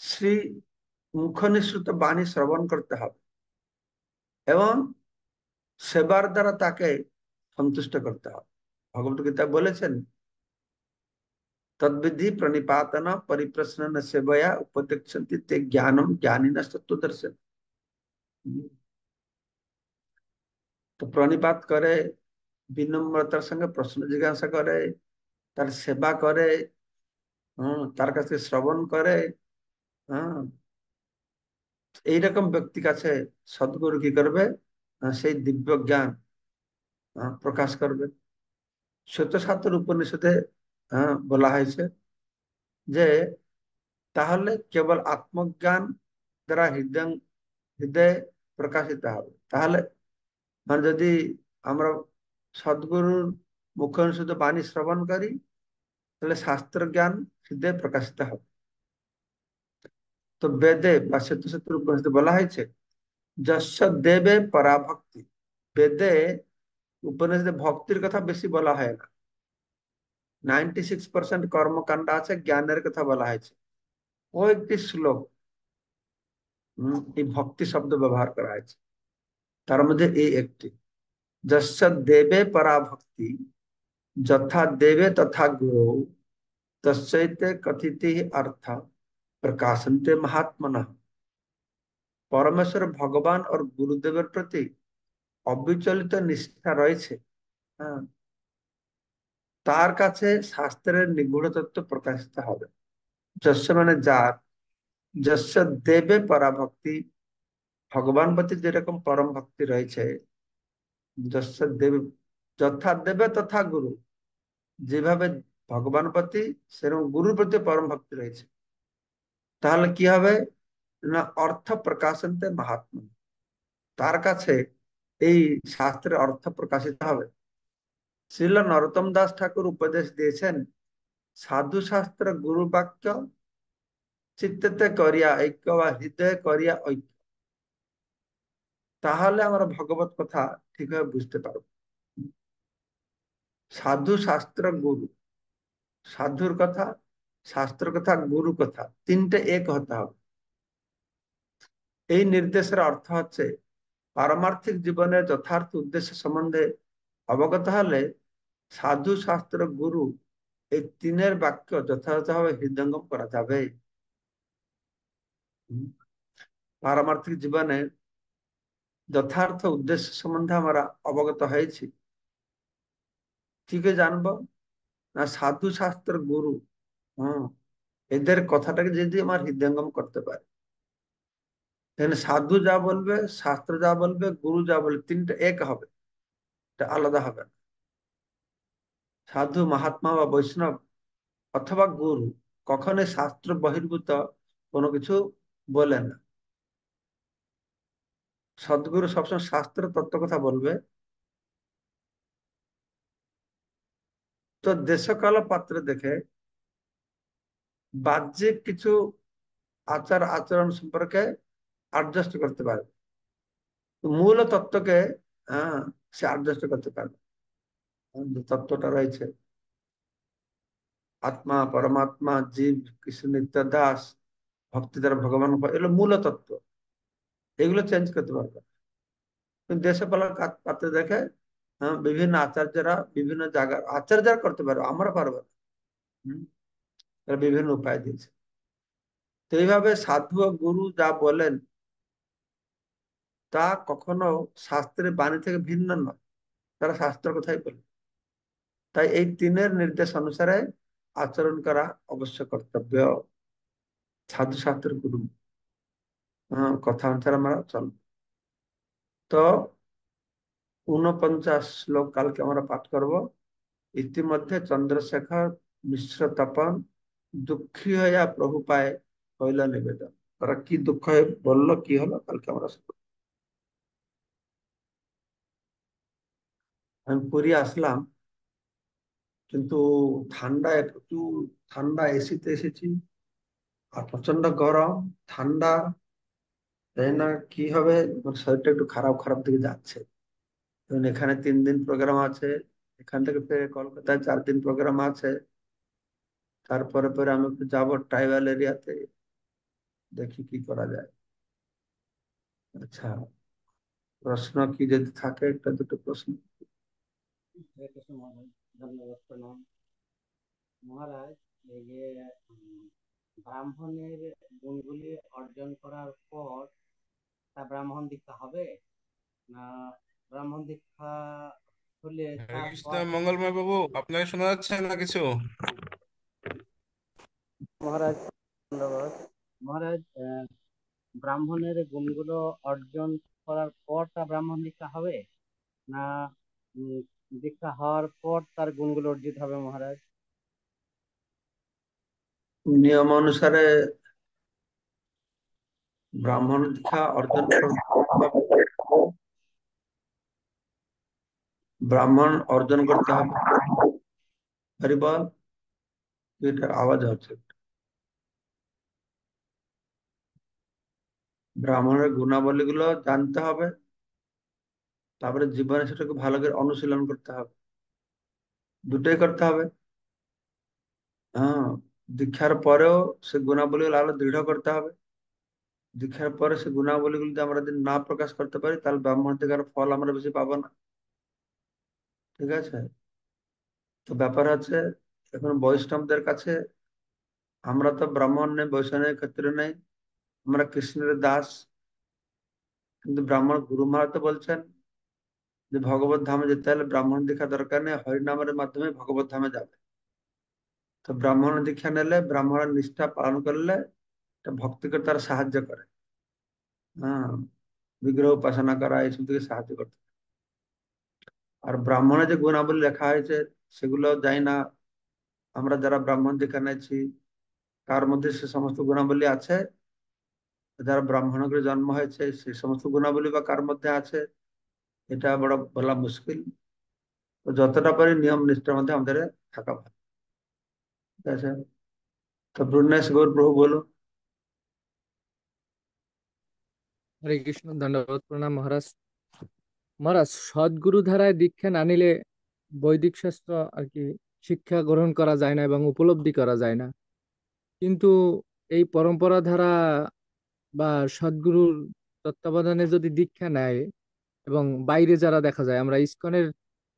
শ্রী মুখ নিঃসৃত বাণী শ্রবণ করতে হবে এবং সেবার দ্বারা তাকে সন্তুষ্ট করতে হবে। ভগবত গীতা বলেছেন, তদ্বিধি প্রণিপাতন পরিপ্রশ্ন সেবয়া উপদেक्षन्ति ते ज्ञानम ज्ञानिनः तत्त्वदर्शिनः। তো প্রণিপাত করে, বিনম্রতার সঙ্গে প্রশ্ন জিজ্ঞাসা করে, তার সেবা করে, তার কাছে শ্রবণ করে, হ্যাঁ, এইরকম ব্যক্তি কাছে সদ্গুরু কি করবে? সেই দিব্য জ্ঞান প্রকাশ করবে। শ্বেতসাত্তর উপনিষদে বলা হয়েছে যে তাহলে কেবল আত্মজ্ঞান দ্বারা হৃদয় হৃদয়ে প্রকাশিত হবে। তাহলে মানে যদি আমরা সদ্গুরুর মুখানুসৃত বাণী শ্রবণ করি, তাহলে শাস্ত্র জ্ঞান হৃদয়ে প্রকাশিত হবে। তো বেদে বা শ্বেতসাত্তর উপনিষদে বলা হয়েছে, যস্য দেবে পরাভক্তি। বেদে উপনিষদে ভক্তির কথা বেশি বলা হয় না, 96% কর্মকাণ্ড আছে, জ্ঞানের কথা বলা হয়েছে। কয়েকটি শ্লোক এই ভক্তি শব্দ ব্যবহার করা হয়েছে, তার মধ্যে এই একটি, যস্য দেবে পরাভক্তি যথা দেবে তথা গুরু तस्यैते कथिते अर्थ प्रकाशन्ते महात्मनः। परमेश्वर भगवान और गुरुदेवेर प्रति অবিচলিত নিষ্ঠা রয়েছে, হ্যাঁ, তার কাছে শাস্ত্রের নিগূঢ় তত্ত্ব প্রকাশিত হবে। যস্য মানে যার, যস্য দেবে পরাভক্তি, ভগবান প্রতি যেরকম পরম ভক্তি রয়েছে, যস্য দেবে যথা দেবে তথা গুরু, যেভাবে ভগবান প্রতি সেরকম গুরুর প্রতি পরম ভক্তি রয়েছে, তাহলে কি হবে না? অর্থ প্রকাশনতে মহাত্মা, তার কাছে এই শাস্ত্রের অর্থ প্রকাশিত হবে। শ্রীল নরোত্তম দাস ঠাকুর উপদেশ দিয়েছেন, সাধু শাস্ত্র গুরু বাক্য চিত্ততে করিয়া ঐক্য বা হৃদয়ে করিয়া ঐক্য, তাহলে আমরা ভগবত কথা ঠিকভাবে বুঝতে পারবো। সাধু শাস্ত্র গুরু, সাধুর কথা, শাস্ত্র কথা, গুরু কথা, তিনটে এক হতে হবে। এই নির্দেশের অর্থ হচ্ছে পারমার্থিক জীবনের যথার্থ উদ্দেশ্য সম্বন্ধে অবগত হলে সাধু শাস্ত্র গুরু এই তিনের বাক্য যথাযথভাবে হৃদয়ঙ্গম করা যাবে। পারমার্থিক জীবনে যথার্থ উদ্দেশ্য সম্বন্ধে আমরা অবগত হয়েছি, কি করে জানবো? না সাধু শাস্ত্র গুরু, হম, এদের কথাটাকে যদি আমার হৃদয়ঙ্গম করতে পারে, তাহলে সাধু যা বলবে, শাস্ত্র যা বলবে, গুরু যা বলবে, তিনটা এক হবে, এটা আলাদা হবে না। সাধু মহাত্মা বা বৈষ্ণব অথবা গুরু কখনোই শাস্ত্র বহির্ভূত কোনো কিছু বলে না। সদ্গুরু সবসময় শাস্ত্র তত্ত্ব কথা বলবে। তো দেশকাল পাত্র দেখে বাহ্যিক কিছু আচার আচরণ সম্পর্কে অ্যাডজাস্ট করতে পারবে, মূল তত্ত্বকে আহ সে অ্যাডজাস্ট করতে পারবে। যে তত্ত্বটা রয়েছে, আত্মা পরমাত্মা জীব কৃষ্ণ নিত্য দাস ভক্তি দ্বারা ভগবান, এগুলো মূল তত্ত্ব, এগুলো চেঞ্জ করতে পারবে। কিন্তু দেশপালার পাত্র দেখে বিভিন্ন আচার্যরা বিভিন্ন জায়গায় আচার্যরা করতে পারবে, আমরা পারবো না। হম, তারা বিভিন্ন উপায় দিয়েছে। তো এইভাবে সাধু ও গুরু যা বলেন তা কখনো শাস্ত্রের বাণী থেকে ভিন্ন নয়, তারা শাস্ত্র কথাই বলে। তাই এই তিনের নির্দেশ অনুসারে আচরণ করা অবশ্য কর্তব্য। সাধু শাস্ত্রের গুরু কথা অনুসারে আমরা চলব। তো 49 শ্লোক কালকে আমরা পাঠ করব। ইতিমধ্যে চন্দ্রশেখর মিশ্র তপন দুঃখী হইয়া প্রভু পায় হইল নিবেদন। তারা কি দুঃখ হয়ে বললো, কি হলো, কালকে আমরা শুনবো। আমি পুরী আসলাম, কিন্তু ঠান্ডায় প্রচুর ঠান্ডা, এসিতে এসেছি, আর প্রচন্ড গরম, ঠান্ডা, তাই না কি হবে, আমার শরীরটা একটু খারাপ খারাপ দিকে যাচ্ছে। কারণ এখানে 3 দিন প্রোগ্রাম আছে, এখান থেকে ফের কলকাতায় 4 দিন প্রোগ্রাম আছে। তারপরে পরে আমি একটু যাবো ট্রাইবাল এরিয়াতে, দেখি কি করা যায়। আচ্ছা, প্রশ্ন কি যদি থাকে, একটা দুটো প্রশ্ন। হরে কৃষ্ণ মহারাজ, ধন্যবাদ, প্রণাম। মহারাজ, এই যে উম, ব্রাহ্মণের গুণগুলি অর্জন করার পর তা ব্রাহ্মণ দীক্ষা হবে, না ব্রাহ্মণ দীক্ষা হলে হরে কৃষ্ণ তারপর? মঙ্গলময় বাবু, আপনাকে শোনা যাচ্ছে না কিছু? মহারাজ, ধন্যবাদ। মহারাজ, ব্রাহ্মণের গুণগুলো অর্জন করার পর তা ব্রাহ্মণ দীক্ষা হবে, না উম, দীক্ষা হওয়ার পর তার গুণগুলো অর্জিত হবে মহারাজ? নিয়ম অনুসারে ব্রাহ্মণ দীক্ষা অর্জন করতে হবে, ব্রাহ্মণ অর্জন করতে হবে। হরিবল, এটার আওয়াজ হচ্ছে। ব্রাহ্মণের গুণাবলী গুলো জানতে হবে, তারপরে জীবনে সেটাকে ভালো করে অনুশীলন করতে হবে, দুটোই করতে হবে। হ্যাঁ, দীক্ষার পরেও সে গুণাবলী গুলো আরো দৃঢ় করতে হবে। দীক্ষার পরে সে গুণাবলী গুলো যদি আমরা যদি না প্রকাশ করতে পারি, তাহলে ব্রাহ্মণ থেকে আর ফল আমরা বেশি পাবো না। ঠিক আছে? তো ব্যাপার হচ্ছে, এখন বৈষ্ণবদের কাছে, আমরা তো ব্রাহ্মণ নেই, বৈষ্ণবের ক্ষেত্রে নেই, আমরা কৃষ্ণের দাস। কিন্তু ব্রাহ্মণ গুরু মহারাজ তো বলছেন যে ভগবত ধামে যেতে হলে ব্রাহ্মণ দীক্ষা দরকার নেই, হরিনামের মাধ্যমে ভগবত ধামে যাবে। তো ব্রাহ্মণ দীক্ষা নিলে, ব্রাহ্মণের নিষ্ঠা পালন করলে এটা ভক্তিকে তারা সাহায্য করে। হ্যাঁ, বিগ্রহ উপাসনা করা এইসব থেকে সাহায্য করতে। আর ব্রাহ্মণের যে গুণাবলী লেখা হয়েছে, সেগুলো জানি না আমরা যারা ব্রাহ্মণ দীক্ষা নিয়েছি কার মধ্যে সে সমস্ত গুণাবলী আছে। যারা ব্রাহ্মণ করে জন্ম হয়েছে সেই সমস্ত গুণাবলী বা কার মধ্যে আছে, এটা বড় বলা মুশকিল। তো যতটা পারি নিয়ম নিষ্ঠার মধ্যে আমাদের থাকা ভালো। ঠিক আছে? তো ব্রুনেশ গৌর প্রভু বলো। হরে কৃষ্ণ, দণ্ডবত প্রণাম মহারাজ। মহারাজ, সদ্গুরু ধারায় দীক্ষা না নিলে বৈদিক শাস্ত্র আর কি শিক্ষা গ্রহণ করা যায় না এবং উপলব্ধি করা যায় না। কিন্তু এই পরম্পরা ধারা বা সদ্গুরুর তত্ত্বাবধানে যদি দীক্ষা নেয়, এবং বাইরে যারা দেখা যায় আমরা ইসকনের,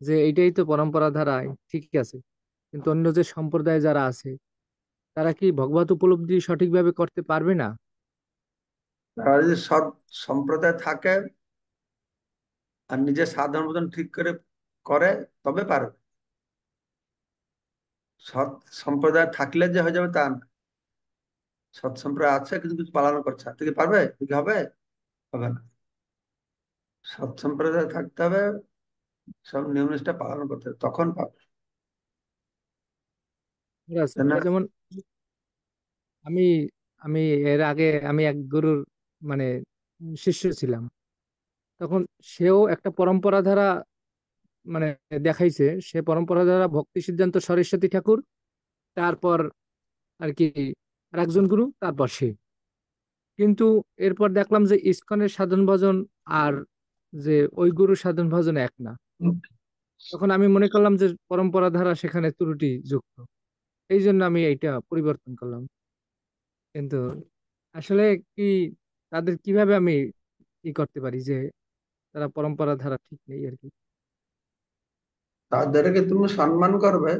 যে এইটাই তো পরম্পরা ধারায় ঠিক আছে, কিন্তু অন্য যে সম্প্রদায় যারা আছে তারা কি ভগবত উপলব্ধি সঠিকভাবে করতে পারবে না? তারা যদি সৎ সম্প্রদায় থাকে আর নিজের সাধারণ মতন ঠিক করে করে, তবে পারবে। সৎ সম্প্রদায় থাকলে যে হয়ে যাবে তা না। সৎ সম্প্রদায় আছে কিন্তু কিছু পালন করছে না, তুই কি পারবে? তুই কি হবে? হবে না। সৎ সম্প্রদায় থাকতে হবে, সব নিয়ম নিষ্ঠা পালন করতে হবে, তখন পাবে। মহারাজ, তাই না? এটা যেমন আমি আমি এর আগে আমি এক গুরুর মানে শিষ্য ছিলাম। তখন সেও একটা পরম্পরা ধারা মানে দেখাইছে। সে পরম্পরা ধারা ভক্তি সিদ্ধান্ত সরস্বতী ঠাকুর, তারপর আর কি আরেকজন গুরু, তারপর সে। কিন্তু এরপর দেখলাম যে ইসকনের সাধন ভজন আর যে ওই গুরুর সাধন ভজন এক না। তখন আমি মনে করলাম যে পরম্পরা ধারা সেখানে ত্রুটি যুক্ত। এই জন্য আমি এইটা পরিবর্তন করলাম। কিন্তু আসলে কি তাদের কিভাবে আমি করতে পারি যে তারা পরম্পরা ধারা ঠিক নেই আর কি? তাদেরকে তুমি সম্মান করবে।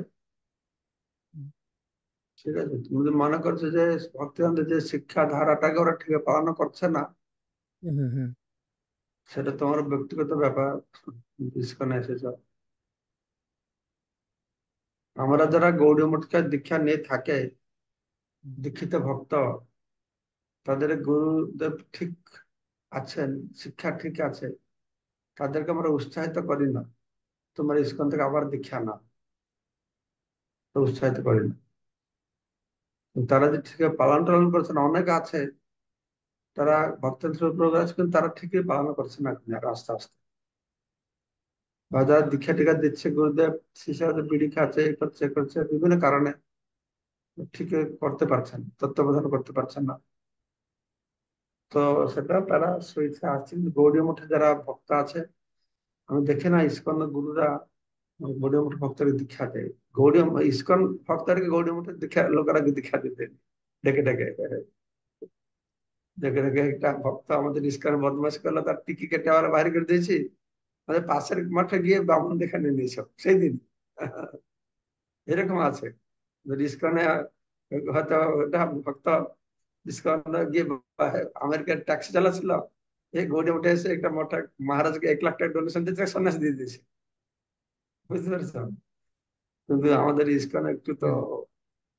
ঠিক আছে, তুমি যদি মনে করছো যে ভক্তিবেদান্তের যে শিক্ষা ধারাটাকে ওরা ঠিক পালন করছে না, হুম, হুম, হুম, সেটা তোমার ব্যক্তিগত ব্যাপার। ইস্কনে এসেছ, আমরা যারা গৌড়ীয় মঠকে দীক্ষা নিয়ে থাকে, দীক্ষিত ভক্ত, তাদের গুরুদেব ঠিক আছেন, শিক্ষা ঠিক আছে, তাদেরকে আমরা উৎসাহিত করি না তোমার ইস্কন থেকে আবার দীক্ষা না, তো উৎসাহিত করি না। তারা যে ঠিক পালন টালন করছে না, অনেক আছে তারা ভক্তের প্রকাশ, কিন্তু তারা ঠিকই পালন করছে না এখন, আর আস্তে আস্তে। বা যারা দীক্ষা টিক্ষা দিচ্ছে গুরুদেব, শিষ্যরা বিড়ি খাচ্ছে, এ করছে এ করছে, বিভিন্ন কারণে ঠিক করতে পারছেন, তত্ত্বাবধান করতে পারছেন না। তো সেটা তারা স্বেচ্ছা আসছেন। গৌড়ীয় মঠে যারা ভক্ত আছে, আমি দেখি না ইসকন গুরুরা গৌড়ীয় মঠ ভক্তকে দীক্ষা দেয়। গৌড়ীয় ইসকন ভক্তকে গৌড়ীয় মঠের দীক্ষা লোকেরা দীক্ষা দিতে ডেকে ডেকে ডেকে ডেকে। একটা ভক্ত আমাদের ইসকন বদমাশ করলো, তার টিকি কেটে আবার বাইরে করে দিয়েছি, আমাদের পাশের মাঠে গিয়ে ব্রাহ্মণ দেখা নিয়ে নিয়েছ সেই দিন। এরকম আছে। ইসকনে হয়তো ওটা ভক্ত ইসকন গিয়ে আমেরিকার ট্যাক্সি চালাচ্ছিল, এই গৌড়ে উঠে এসে একটা মোটা মহারাজকে 1 লাখ টাকা ডোনেশন দিতে সন্ন্যাস দিয়ে দিয়েছে। বুঝতে পারছো? কিন্তু আমাদের ইসকন একটু তো হুম।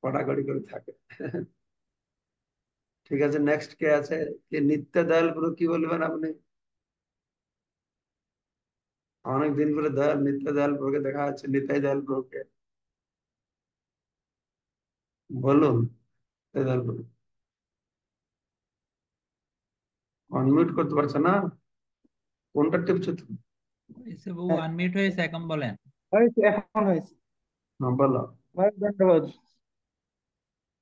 কড়াকড়ি করে থাকে। ঠিক আছে, নেক্সট কে আছে? কি নিত্য দয়াল গুরু, কি বলবেন আপনি? অনেক দিন পরে দয়াল নিত্য দয়াল প্রভুকে দেখা যাচ্ছে, নিতাই দয়াল প্রভুকে। বলুন নিত্য দয়াল প্রভু। অনমিউট করতে পারছে না, কোনটা টিপছো তুমি? হয়েছে বউ, আনমিউট হয়েছে, এখন বলেন। হয়েছে, এখন হয়েছে। বলো। মহারাজ ধন্যবাদ।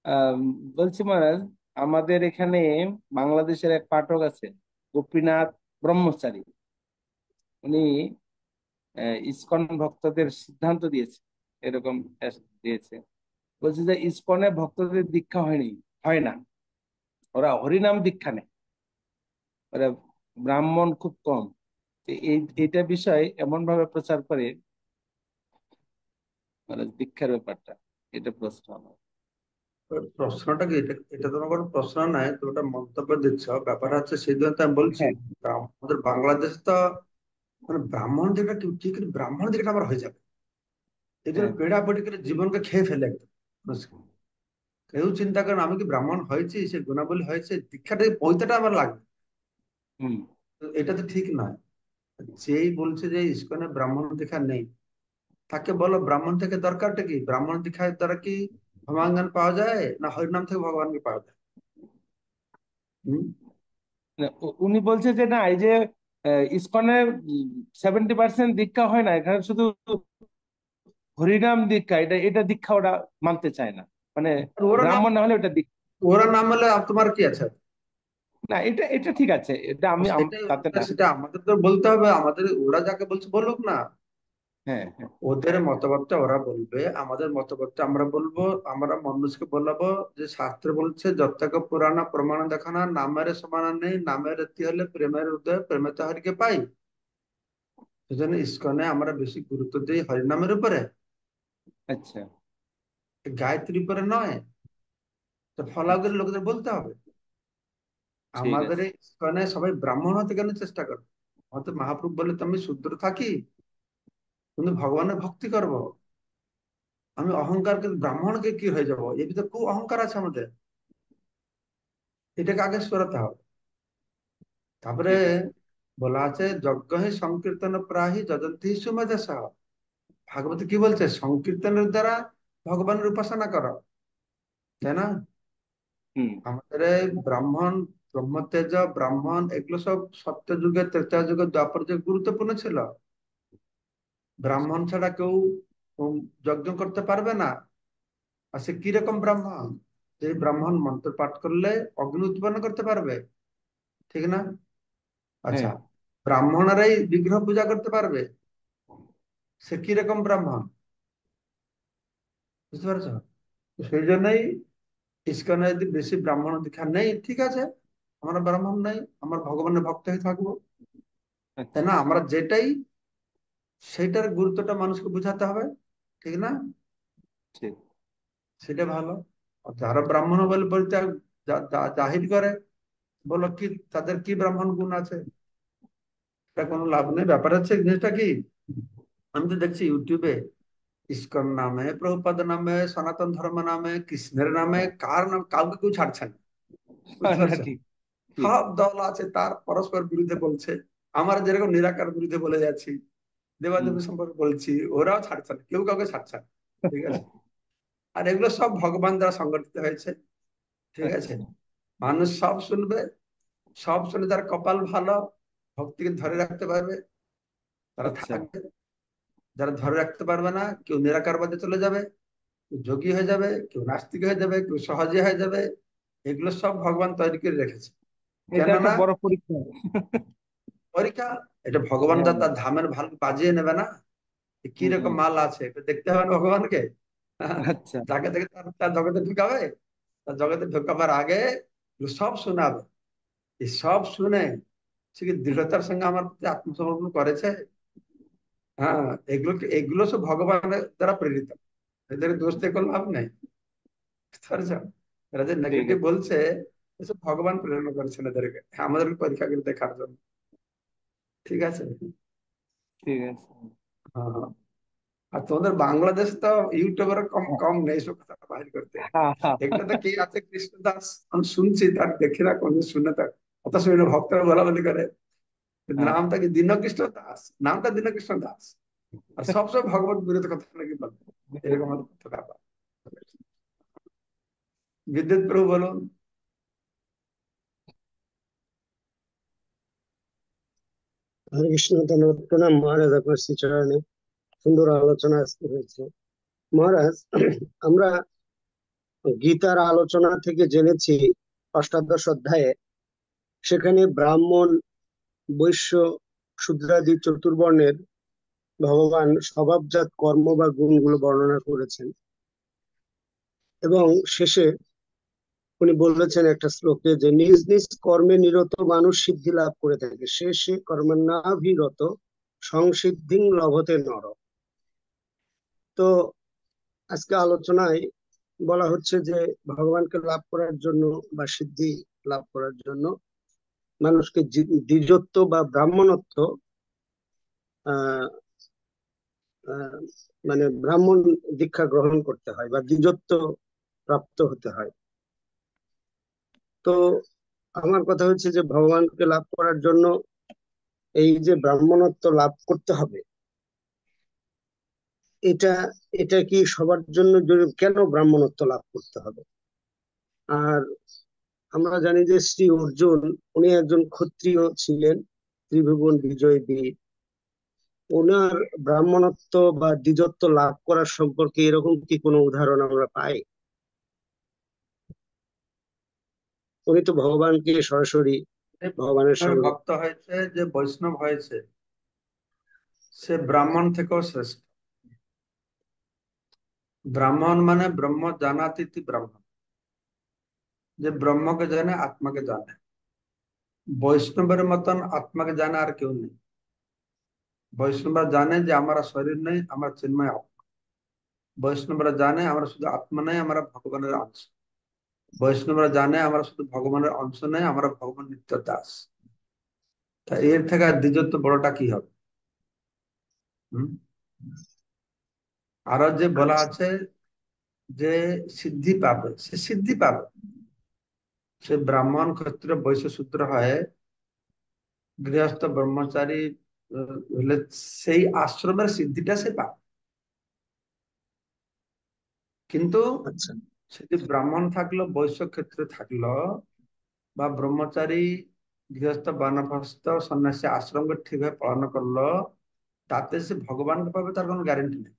আম, বলছি মহারাজ, আমাদের এখানে বাংলাদেশের এক পাঠক আছে, গোপীনাথ ব্রহ্মচারী। উনি ইসকন ভক্তদের সিদ্ধান্ত দিয়েছে, এরকম দিয়েছে, বলছে যে ইসকনে ভক্তদের দীক্ষা হয় না, ওরা হরিনাম দীক্ষা নেয়, ওরা ব্রাহ্মণ খুব কম। তো এইটা বিষয় এমন ভাবে প্রচার করে, মানে দীক্ষার ব্যাপারটা, এটা প্রশ্ন আমার। প্রশ্নটা কি? এটা এটা তোমার কোনো প্রশ্ন নাই, তুমি ওটা মন্তব্য দিচ্ছ। ব্যাপার হচ্ছে সেই জন্য তো আমি বলছি, হ্যাঁ, আমাদের বাংলাদেশ তো মানে ব্রাহ্মণ দিকটা ঠিক, ব্রাহ্মণ দিকটা আমার হয়ে যাবে, এই জন্য হ্যাঁ। পেড়াপড়ি করে জীবনকে খেয়ে ফেলে একদম। কেউ চিন্তা করেন আমি কি ব্রাহ্মণ হয়েছি, সে গুণাবলী হয়েছে, দীক্ষাটা পৈতাটা আমার লাগবে। হুম। তো এটা তো ঠিক নয়। যেই বলছে যে ইসকনে ব্রাহ্মণ দীক্ষা নেই, তাকে বলো ব্রাহ্মণ থেকে দরকারটা কি? ব্রাহ্মণ দীক্ষার দ্বারা কি ভগবান পাওয়া যায়, না হরিনাম থেকে ভগবানকে পাওয়া যায়? হম। না, উনি বলছে যে না, এই যে ইসকনের 70% দীক্ষা হয় না, এখানে শুধু হরিনাম দীক্ষা, এটা এটা দীক্ষা ওরা মানতে চায় না, মানে আর ওরা নাম, ব্রাহ্মণ না হলে ওটা দীক্ষা। ওরা নাম হলে তোমার কি আছে? না, এটা এটা ঠিক আছে, এটা আমি সেটাই, তাতে না। সেটা আমাদের তো বলতে হবে। আমাদের ওরা যাকে বলছে বলুক না, হ্যাঁ, হ্যাঁ। ওদের মতবাদটা ওরা বলবে, আমাদের মতবাদটা আমরা বলবো। আমরা মানুষকে বলাবো যে শাস্ত্র বলছে যতক পুরাণ প্রমাণ দেখানা, নামের সমান নেই, নামের রীতি হলে প্রেমের উদয়, প্রেমে তো হরিকে পাই। সেজন্য ইসকনে আমরা বেশি গুরুত্ব দিই হরিনামের উপরে, আচ্ছা, গায়ত্রীর উপরে নয়। তো ফলাগুলো আচ্ছা, লোকেদের বলতে হবে। ঠিক আমাদের আছে। এই ইসকনে সবাই ব্রাহ্মণ হতে কেন চেষ্টা করে? হয়তো মহাপ্রভু বলে তো আমি শূদ্র থাকি, কিন্তু ভগবানের ভক্তি করব, আমি অহংকার কিন্তু ব্রাহ্মণকে কি হয়ে যাব, এর ভিতরে খুব অহংকার আছে আমাদের। এটাকে আগে সরাতে হবে। তারপরে ঠিক আছে। বলা আছে যজ্ঞ হি সংকীর্তন প্রাহি যজন্তি সুমেধস। ভাগবত কি বলছে? সংকীর্তনের দ্বারা ভগবানের উপাসনা করো, তাই না? হুম। আমাদের এই ব্রাহ্মণ, ব্রহ্মতেজ, ব্রাহ্মণ, এগুলো সব সত্য যুগে, ত্রেতা যুগে, দ্বাপর যুগে গুরুত্বপূর্ণ ছিল। ব্রাহ্মণ ছাড়া কেউ যজ্ঞ করতে পারবে না। আর সে কিরকম ব্রাহ্মণ? যে ব্রাহ্মণ মন্ত্র পাঠ করলে অগ্নি উৎপন্ন করতে পারবে, ঠিক না? আচ্ছা, হ্যাঁ, ব্রাহ্মণরাই বিগ্রহ পূজা করতে পারবে, সে কিরকম ব্রাহ্মণ? বুঝতে পারছো? তো সেই জন্যই ইস্কনে যদি বেশি ব্রাহ্মণ দীক্ষা নেই, ঠিক আছে, আমরা ব্রাহ্মণ নেই, আমরা ভগবানের ভক্ত হয়ে থাকবো, তাই আচ্ছা, না? আমরা যেটাই, সেইটার গুরুত্বটা মানুষকে বোঝাতে হবে, ঠিক না? ঠিক। সেটা ভালো। আর যারা ব্রাহ্মণ বলে পরিচয় জাহির করে, বলো কি তাদের কি ব্রাহ্মণ গুণ আছে? এটা কোনো লাভ নেই। ব্যাপার হচ্ছে জিনিসটা কি, আমি তো দেখছি ইউটিউবে ইস্কন নামে, প্রভুপাদ নামে, সনাতন ধর্ম নামে, কৃষ্ণের নামে, কার নাম কাউকে কেউ ছাড়ছে না। বুঝতে না, পারছেন? ঠিক, ঠিক। সব দল আছে তার পরস্পর বিরুদ্ধে বলছে। আমরা যেরকম নিরাকার বিরুদ্ধে বলে যাচ্ছি, হুম। দেবাদেবী সম্পর্কে বলছি, ওরাও ছাড়ছে না, কেউ কাউকে ছাড়ছে না। ঠিক আছে? আর এগুলো সব ভগবান দ্বারা সংগঠিত হয়েছে, ঠিক আছে? আচ্ছা, মানুষ সব শুনবে, সব শুনে যার কপাল ভালো, ভক্তিকে ধরে রাখতে পারবে, তারা আচ্ছা, থাকবে। যারা ধরে রাখতে পারবে না, কেউ নিরাকারবাদে চলে যাবে, কেউ যোগী হয়ে যাবে, কেউ নাস্তিক হয়ে যাবে, কেউ সহজে হয়ে যাবে। এগুলো সব ভগবান তৈরি করে রেখেছে। এটা একটা কেননা বড় পরীক্ষা। পরীক্ষা, এটা ভগবান হ্যাঁ। যা তার ধামের ভালো বাজিয়ে নেবে না, কি হুম, রকম হুম। মাল আছে এটা দেখতে হবে না ভগবানকে। আচ্ছা। যাকে থেকে তার তার জগতে ঢুকাবে, তার জগতে ঢুকাবার আগে এগুলো সব শোনাবে। এই সব শুনে সে কি দৃঢ়তার সঙ্গে আমার প্রতি আত্মসমর্পণ করেছে? হ্যাঁ, এগুলো এগুলো সব ভগবানের দ্বারা প্রেরিত। এদের দোষ দিয়ে কোনো লাভ নেই, বুঝতে পারছো? এরা যে ঠিক নেগেটিভ আছে। বলছে, এসব ভগবান প্রেরণা করেছেন এদেরকে আমাদেরকে পরীক্ষা করে দেখার জন্য। ঠিক আছে। ঠিক আছে। হ্যাঁ, হ্যাঁ। আর তোমাদের বাংলাদেশ তো ইউটিউবার কম হ্যাঁ, কম নেই সব কথা বাহির করতে। হ্যাঁ, হ্যাঁ, এগুলো তো কে আছে, কৃষ্ণদাস আমি শুনছি, তার দেখি না কোনদিন, শুনে তার কথা শুনে ভক্তরা বলা বলি করে। হ্যাঁ। নামটা কি দীনকৃষ্ণ দাস, নামটা দীনকৃষ্ণ দাস, আর সবসময় ভগবত বিরোধী কথা নাকি বলবে। এরকম আমার কথা ব্যাপার। বিদ্যুৎ প্রভু বলুন। হরে কৃষ্ণ, ধন্যবাদ, প্রণাম মহারাজ, আপনার শ্রীচরণে। সুন্দর আলোচনা আজকে হয়েছে মহারাজ। আমরা গীতার আলোচনা থেকে জেনেছি অষ্টাদশ অধ্যায়ে, সেখানে ব্রাহ্মণ, বৈশ্য, শূদ্রাদি চতুর্বর্ণের ভগবান স্বভাবজাত কর্ম বা গুণগুলো বর্ণনা করেছেন, এবং শেষে উনি বলেছেন একটা শ্লোকে যে নিজ নিজ কর্মে নিরত মানুষ সিদ্ধি লাভ করে থাকে, সে সে কর্মণ্যাভিরত সংসিদ্ধিং লভতে নর। তো আজকে আলোচনায় বলা হচ্ছে যে ভগবানকে লাভ করার জন্য বা সিদ্ধি লাভ করার জন্য মানুষকে দ্বিজত্ব বা ব্রাহ্মণত্ব, আহ আহ, মানে ব্রাহ্মণ দীক্ষা গ্রহণ করতে হয় বা দ্বিজত্ব প্রাপ্ত হতে হয়। তো আমার কথা হচ্ছে যে ভগবানকে লাভ করার জন্য এই যে ব্রাহ্মণত্ব লাভ করতে হবে, এটা এটা কি সবার জন্য কেন ব্রাহ্মণত্ব লাভ করতে হবে? আর আমরা জানি যে শ্রী অর্জুন, উনি একজন ক্ষত্রিয় ছিলেন, ত্রিভুবন বিজয় বীর। ওনার ব্রাহ্মণত্ব বা দ্বিজত্ব লাভ করার সম্পর্কে এরকম কি কোনো উদাহরণ আমরা পাই? উনি তো ভগবানকে সরাসরি যে ভগবানের বৈষ্ণবের সঙ্গে। ভক্ত হয়েছে, যে বৈষ্ণব হয়েছে, সে ব্রাহ্মণ থেকেও শ্রেষ্ঠ। ব্রাহ্মণ মানে ব্রহ্ম জানাতিথি ব্রাহ্মণ, যে ব্রহ্মকে জানে, আত্মাকে জানে। বৈষ্ণবের মতন আত্মাকে জানে আর কেউ নেই। বৈষ্ণবরা জানে যে আমার শরীর নেই, আমার চিন্ময় আত্মা। বৈষ্ণবরা জানে আমরা শুধু আত্মা নেই, আমরা ভগবানের অংশ। বৈষ্ণবরা জানে আমরা শুধু ভগবানের অংশ নেই, আমরা ভগবান নিত্য দাস। তা এর থেকে আর দ্বিজত্ব বড়টা কি হবে? হম। আরো যে বলা আচ্ছা, আছে যে সিদ্ধি পাবে, সে সিদ্ধি পাবে। সে ব্রাহ্মণ, ক্ষত্রিয়, বৈশ্য, শূদ্র হয়, গৃহস্থ, ব্রহ্মচারী হলে সেই আশ্রমের সিদ্ধিটা সে পাবে। কিন্তু আচ্ছা, সে যে ব্রাহ্মণ থাকলো, বৈশ্য ক্ষেত্রে থাকলো, বা ব্রহ্মচারী, গৃহস্থ, বানপ্রস্থ, সন্ন্যাসী আশ্রমকে ঠিকভাবে পালন করলো, তাতে সে ভগবানকে পাবে তার কোনো গ্যারেন্টি নেই।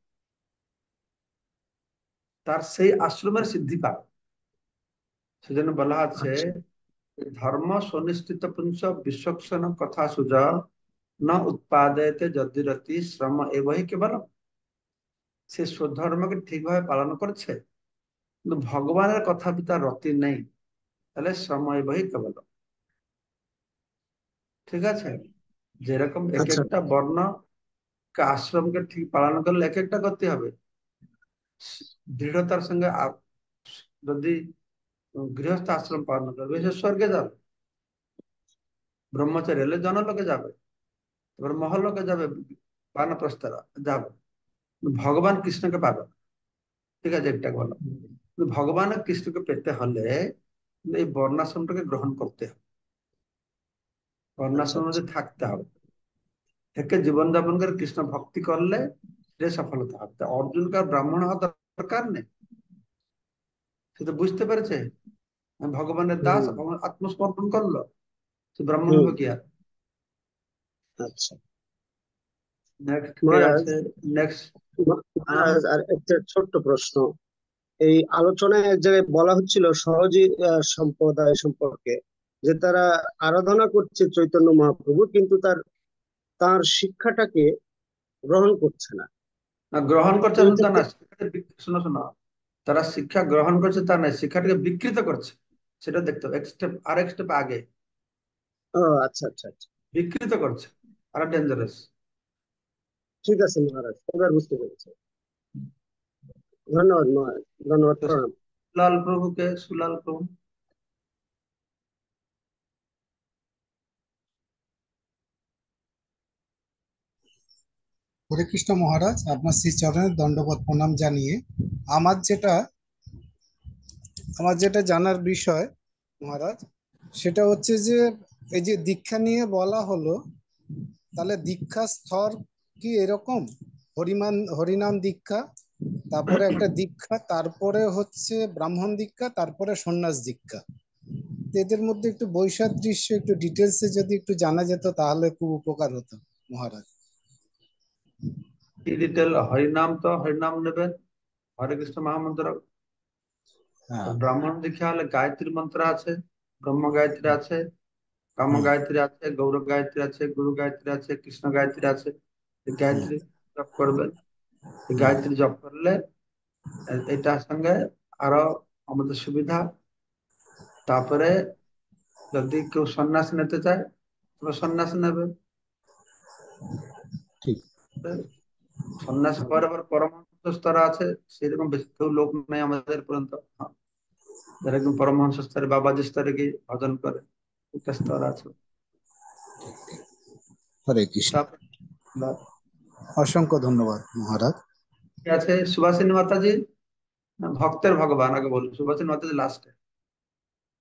তার সেই আশ্রমের সিদ্ধি পাবে। সেজন্য বলা আছে আচ্ছা, ধর্ম সুনিশ্চিত পুঞ্চ বিশ্বক্ষণ কথা সুজ ন উৎপাদয়তে যদিরতি শ্রম এবহি কেবল। সে স্বধর্মকে ঠিকভাবে পালন করছে, কিন্তু ভগবানের কথা তার রতি নেই, তাহলে শ্রম এবহি কেবল। ঠিক আছে। যেরকম এক আচ্ছা, একটা বর্ণ আশ্রমকে ঠিক পালন করলে এক একটা করতে হবে, দৃঢ়তার সঙ্গে। যদি গৃহস্থ আশ্রম পালন করবে, সে স্বর্গে যাবে। ব্রহ্মচারী হলে জনলোকে যাবে, এবার মহল্লোকে যাবে, বানপ্রস্থরা যাবে। ভগবান কৃষ্ণকে পাবে না। ঠিক আছে, একটা বলো। কিন্তু ভগবান কৃষ্ণকে পেতে হলে এই বর্ণাশ্রমটাকে গ্রহণ করতে হবে, আচ্ছা, বর্ণাশ্রমের আচ্ছা, মধ্যে থাকতে হবে, থেকে জীবনযাপন করে কৃষ্ণ ভক্তি করলে সে সফলতা হবে। তা অর্জুনকে আর ব্রাহ্মণ হওয়ার দরকার নেই। সে তো বুঝতে পেরেছে আমি ভগবানের দাস, হম, ভগবান আত্মসমর্পণ করলো, সে ব্রাহ্মণ হম, হবে কি আর? আচ্ছা। নেক্সট কে মহারাজ, আছে? নেক্সট। মহারাজ আর একটা ছোট্ট প্রশ্ন। এই আলোচনায় এক জায়গায় বলা হচ্ছিল সহজী সম্প্রদায় সম্পর্কে, যে তারা আরাধনা করছে চৈতন্য মহাপ্রভু, কিন্তু তার তার শিক্ষাটাকে গ্রহণ করছে না। গ্রহণ তো করছে এটা শুধু না, শোনো শোনো, তারা শিক্ষা গ্রহণ করছে তা নয়, শিক্ষাটাকে বিকৃত করছে। সেটা দেখতে হবে, এক স্টেপ, আরেক স্টেপ আগে। ও আচ্ছা আচ্ছা আচ্ছা, বিকৃত করছে, আর ডেঞ্জারাস। ঠিক আছে মহারাজ, এবার বুঝতে পেরেছি। ধন্যবাদ মহারাজ, ধন্যবাদ, প্রণাম। সুলাল প্রভুকে, সুলাল প্রভু। হরে কৃষ্ণ মহারাজ, আপনার শ্রী চরণে দণ্ডবত প্রণাম জানিয়ে আমার যেটা আমার যেটা জানার বিষয় মহারাজ, সেটা হচ্ছে যে এই যে দীক্ষা নিয়ে বলা হলো, তাহলে দীক্ষা স্তর কি এরকম? হরিনাম দীক্ষা, তারপরে একটা দীক্ষা, তারপরে হচ্ছে ব্রাহ্মণ দীক্ষা, তারপরে সন্ন্যাস দীক্ষা। তো এদের মধ্যে একটু বৈসাদৃশ্য একটু ডিটেলসে যদি একটু জানা যেত তাহলে খুব উপকার হতো মহারাজ। কি ডিটেল? হরিনাম তো হরিনাম নেবেন, হরে কৃষ্ণ মহামন্ত্র। হ্যাঁ, ব্রাহ্মণ দীক্ষা হলে গায়ত্রী মন্ত্র আছে, ব্রহ্ম গায়ত্রী আছে, কাম হুম, গায়ত্রী আছে, গৌর গায়ত্রী আছে, গুরু গায়ত্রী আছে, কৃষ্ণ গায়ত্রী আছে। এই হুম, গায়ত্রী জপ করবেন। এই গায়ত্রী জপ করলে এটার সঙ্গে আরো আমাদের সুবিধা। তারপরে যদি কেউ সন্ন্যাস নিতে চায় তবে সন্ন্যাস নেবে। ঠিক। সন্ন্যাস পরে আবার পরমহংস স্তর আছে, সেরকম বেশি কেউ লোক নেই আমাদের পর্যন্ত। হ্যাঁ, যারা একদম পরমহংস স্তরে, বাবাজি স্তরে গিয়ে ভজন করে, একটা স্তর আছে। হরে কৃষ্ণ, তারপরে অসংখ্য ধন্যবাদ মহারাজ। কি আছে? সুভাষিনী মাতাজি, না, ভক্তের ভগবান আগে বলুন, সুভাষিনী মাতাজি লাস্টে।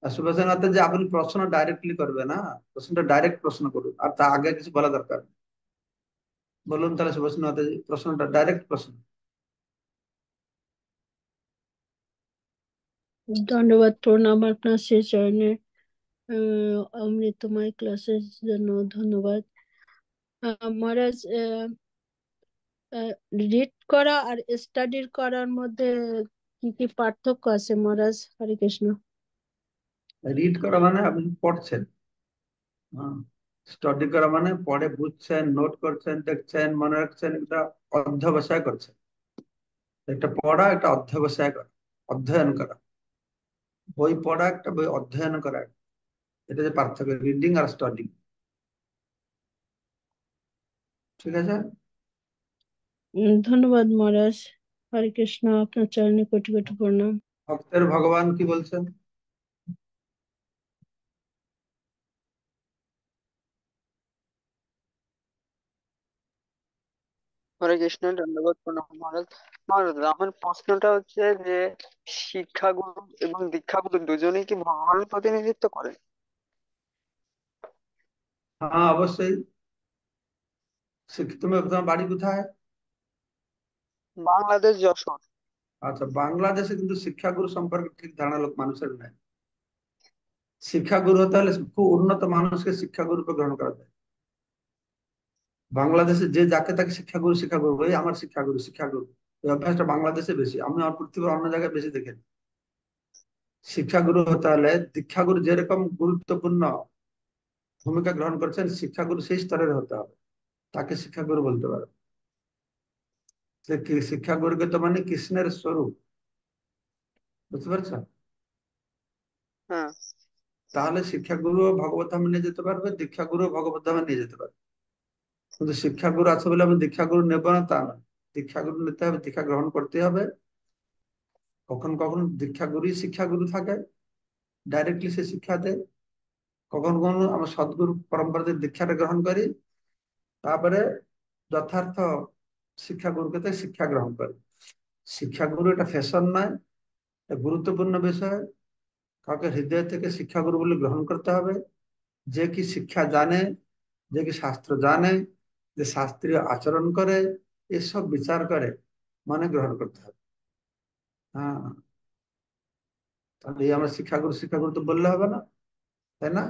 আর সুভাষিনী মাতাজি আপনি প্রশ্ন ডাইরেক্টলি করবে না, প্রশ্নটা ডাইরেক্ট প্রশ্ন করুন, আর তা আগে কিছু বলা দরকার নেই। বলুন তাহলে সুভাষিনী মাতাজি, প্রশ্নটা ডাইরেক্ট প্রশ্ন। ধন্যবাদ, প্রণাম আপনার শ্রী চরণে। অমৃতময় ক্লাসের জন্য ধন্যবাদ। মহারাজ, রিড করা আর স্টাডি করার মধ্যে কি কি পার্থক্য আছে মহারাজ? হরে কৃষ্ণ। রিড করা মানে আপনি পড়ছেন, হ্যাঁ। স্টাডি করা মানে পড়ে বুঝছেন, নোট করছেন, দেখছেন, মনে রাখছেন, এটা অধ্যবসায় করছেন। একটা পড়া, একটা অধ্যবসায় করা, অধ্যয়ন করা। বই পড়া একটা, বই অধ্যয়ন করা একটা। এটা যে পার্থক্য, রিডিং আর স্টাডি। ঠিক আছে। ধন্যবাদ মহারাজ। হরে কৃষ্ণ, আপনার চরণে কোটি কোটি প্রণাম। ভক্তের ভগবান কি বলছেন? হরে কৃষ্ণ, ধন্যবাদ, প্রণাম মহারাজ। মহারাজ, আমার প্রশ্নটা হচ্ছে যে শিক্ষাগুরু এবং দীক্ষাগুরু দুজনেই কি ভগবানের প্রতিনিধিত্ব করে? হ্যাঁ, অবশ্যই। তুমি, তোমার বাড়ি কোথায়? বাংলাদেশ, যশোর। আচ্ছা, বাংলাদেশে কিন্তু শিক্ষাগুরু সম্পর্কে ঠিক ধারণা লোক মানুষের নাই। শিক্ষাগুরু হতে হলে খুব উন্নত মানুষকে শিক্ষাগুরু রূপে গ্রহণ করা যায়। বাংলাদেশে যে যাকে তাকে শিক্ষাগুরু শিক্ষাগুরু, ওই আমার শিক্ষাগুরু শিক্ষাগুরু, এই অভ্যাসটা বাংলাদেশে বেশি। আমি আমার পৃথিবীর অন্য জায়গায় বেশি দেখিনি। শিক্ষাগুরু হতে হলে দীক্ষাগুরু যেরকম গুরুত্বপূর্ণ ভূমিকা গ্রহণ করছেন, শিক্ষাগুরু সেই স্তরের হতে হবে, তাকে শিক্ষাগুরু বলতে পারে। শিক্ষাগুরুকে তো মানে কৃষ্ণের স্বরূপ, বুঝতে পারছো? হ্যাঁ। তাহলে শিক্ষাগুরু ভগবত ধামে নিয়ে যেতে পারবে, দীক্ষাগুরু ভগবত ধামে নিয়ে যেতে পারবে। কিন্তু শিক্ষাগুরু আছে বলে আমি দীক্ষাগুরু নেব না তা না। দীক্ষাগুরু নিতে হবে, দীক্ষা গ্রহণ করতে হবে। কখন কখন দীক্ষাগুরুই শিক্ষাগুরু থাকে, ডাইরেক্টলি সে শিক্ষা দেয়। কখন কখন আমরা সদ্গুরু পরম্পরাতে দীক্ষাটা গ্রহণ করি, তারপরে যথার্থ শিক্ষাগুরুকে থেকে শিক্ষা গ্রহণ করি। শিক্ষাগুরু এটা ফ্যাশন নয়, এটা গুরুত্বপূর্ণ বিষয়। কাউকে হৃদয় থেকে শিক্ষাগুরু বলে গ্রহণ করতে হবে, যে কি শিক্ষা জানে, যে কি শাস্ত্র জানে, যে শাস্ত্রীয় আচরণ করে, এসব বিচার করে মানে গ্রহণ করতে হবে। হ্যাঁ, তাহলে এই আমরা শিক্ষাগুরু শিক্ষাগুরু তো বললে হবে না, তাই না?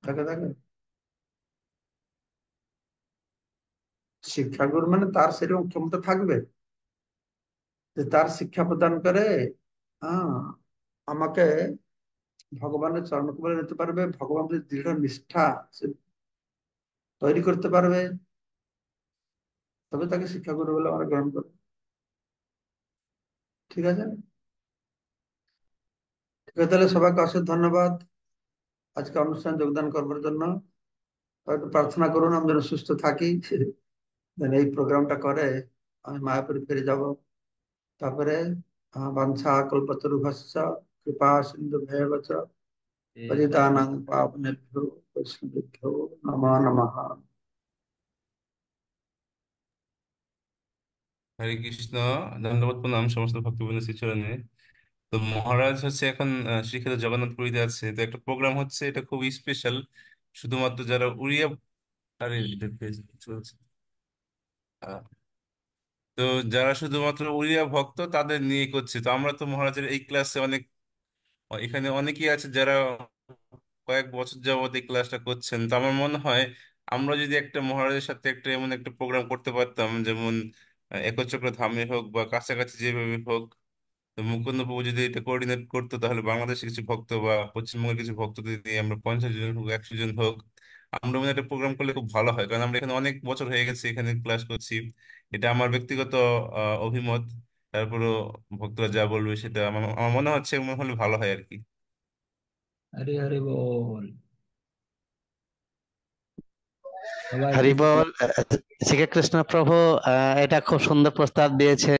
দেখে দেখে শিক্ষাগুরু মানে তার সেরকম ক্ষমতা থাকবে যে তার শিক্ষা প্রদান করে আমাকে ভগবানের চরণ কমলে নিতে পারবে, ভগবানের দৃঢ় নিষ্ঠা সে তৈরি করতে পারবে, তবে তাকে শিক্ষাগুরু বলে আমরা গ্রহণ করবো। ঠিক আছে, ঠিক আছে, তাহলে সবাইকে অশেষ ধন্যবাদ আজকে অনুষ্ঠান যোগদান করবার জন্য। একটু প্রার্থনা করুন আমি যেন সুস্থ থাকি, যেন এই প্রোগ্রামটা করে আমি মায়াপুরে ফিরে যাব। তারপরে বাঞ্ছা কল্পতরুভ্যশ্চ কৃপা সিন্ধুভ্যেব চ পতিতানাং পাবনেভ্যো বৈষ্ণবেভ্যো নমো নমঃ। হরে কৃষ্ণ। ধন্যবাদ প্রণাম সমস্ত ভক্তবৃন্দ শ্রীচরণে। তো মহারাজ হচ্ছে এখন শ্রীক্ষেত্র জগন্নাথ পুরীতে আছে, তো একটা প্রোগ্রাম হচ্ছে, এটা খুব স্পেশাল, শুধুমাত্র যারা উড়িয়া, আরে এটা চলছে। আহ, তো যারা শুধুমাত্র উড়িয়া ভক্ত তাদের নিয়ে করছে। তো আমরা তো মহারাজের এই ক্লাসে অনেক, এখানে অনেকেই আছে যারা কয়েক বছর যাবত এই ক্লাসটা করছেন। তো আমার মনে হয় আমরা যদি একটা মহারাজের সাথে একটা এমন একটা প্রোগ্রাম করতে পারতাম, যেমন একচক্র ধামে হোক বা কাছাকাছি যেভাবে হোক, তো মুকুন্দ প্রভু যদি এটা কোঅর্ডিনেট করতো, তাহলে বাংলাদেশের কিছু ভক্ত বা পশ্চিমবঙ্গের কিছু ভক্তদের নিয়ে আমরা 50 জন হোক 100 জন হোক, আমরা মানে একটা প্রোগ্রাম করলে খুব ভালো হয়। কারণ আমরা এখানে অনেক বছর হয়ে গেছে এখানে ক্লাস করছি। এটা আমার ব্যক্তিগত অভিমত। তারপরও ভক্তরা যা বলবে সেটা আমার আমার মনে হচ্ছে মনে হলে ভালো হয় আর কি। হরি হরি বল। সবাই হরি খুশি তো? বল। শ্রীকৃষ্ণ প্রভু এটা খুব সুন্দর প্রস্তাব দিয়েছে।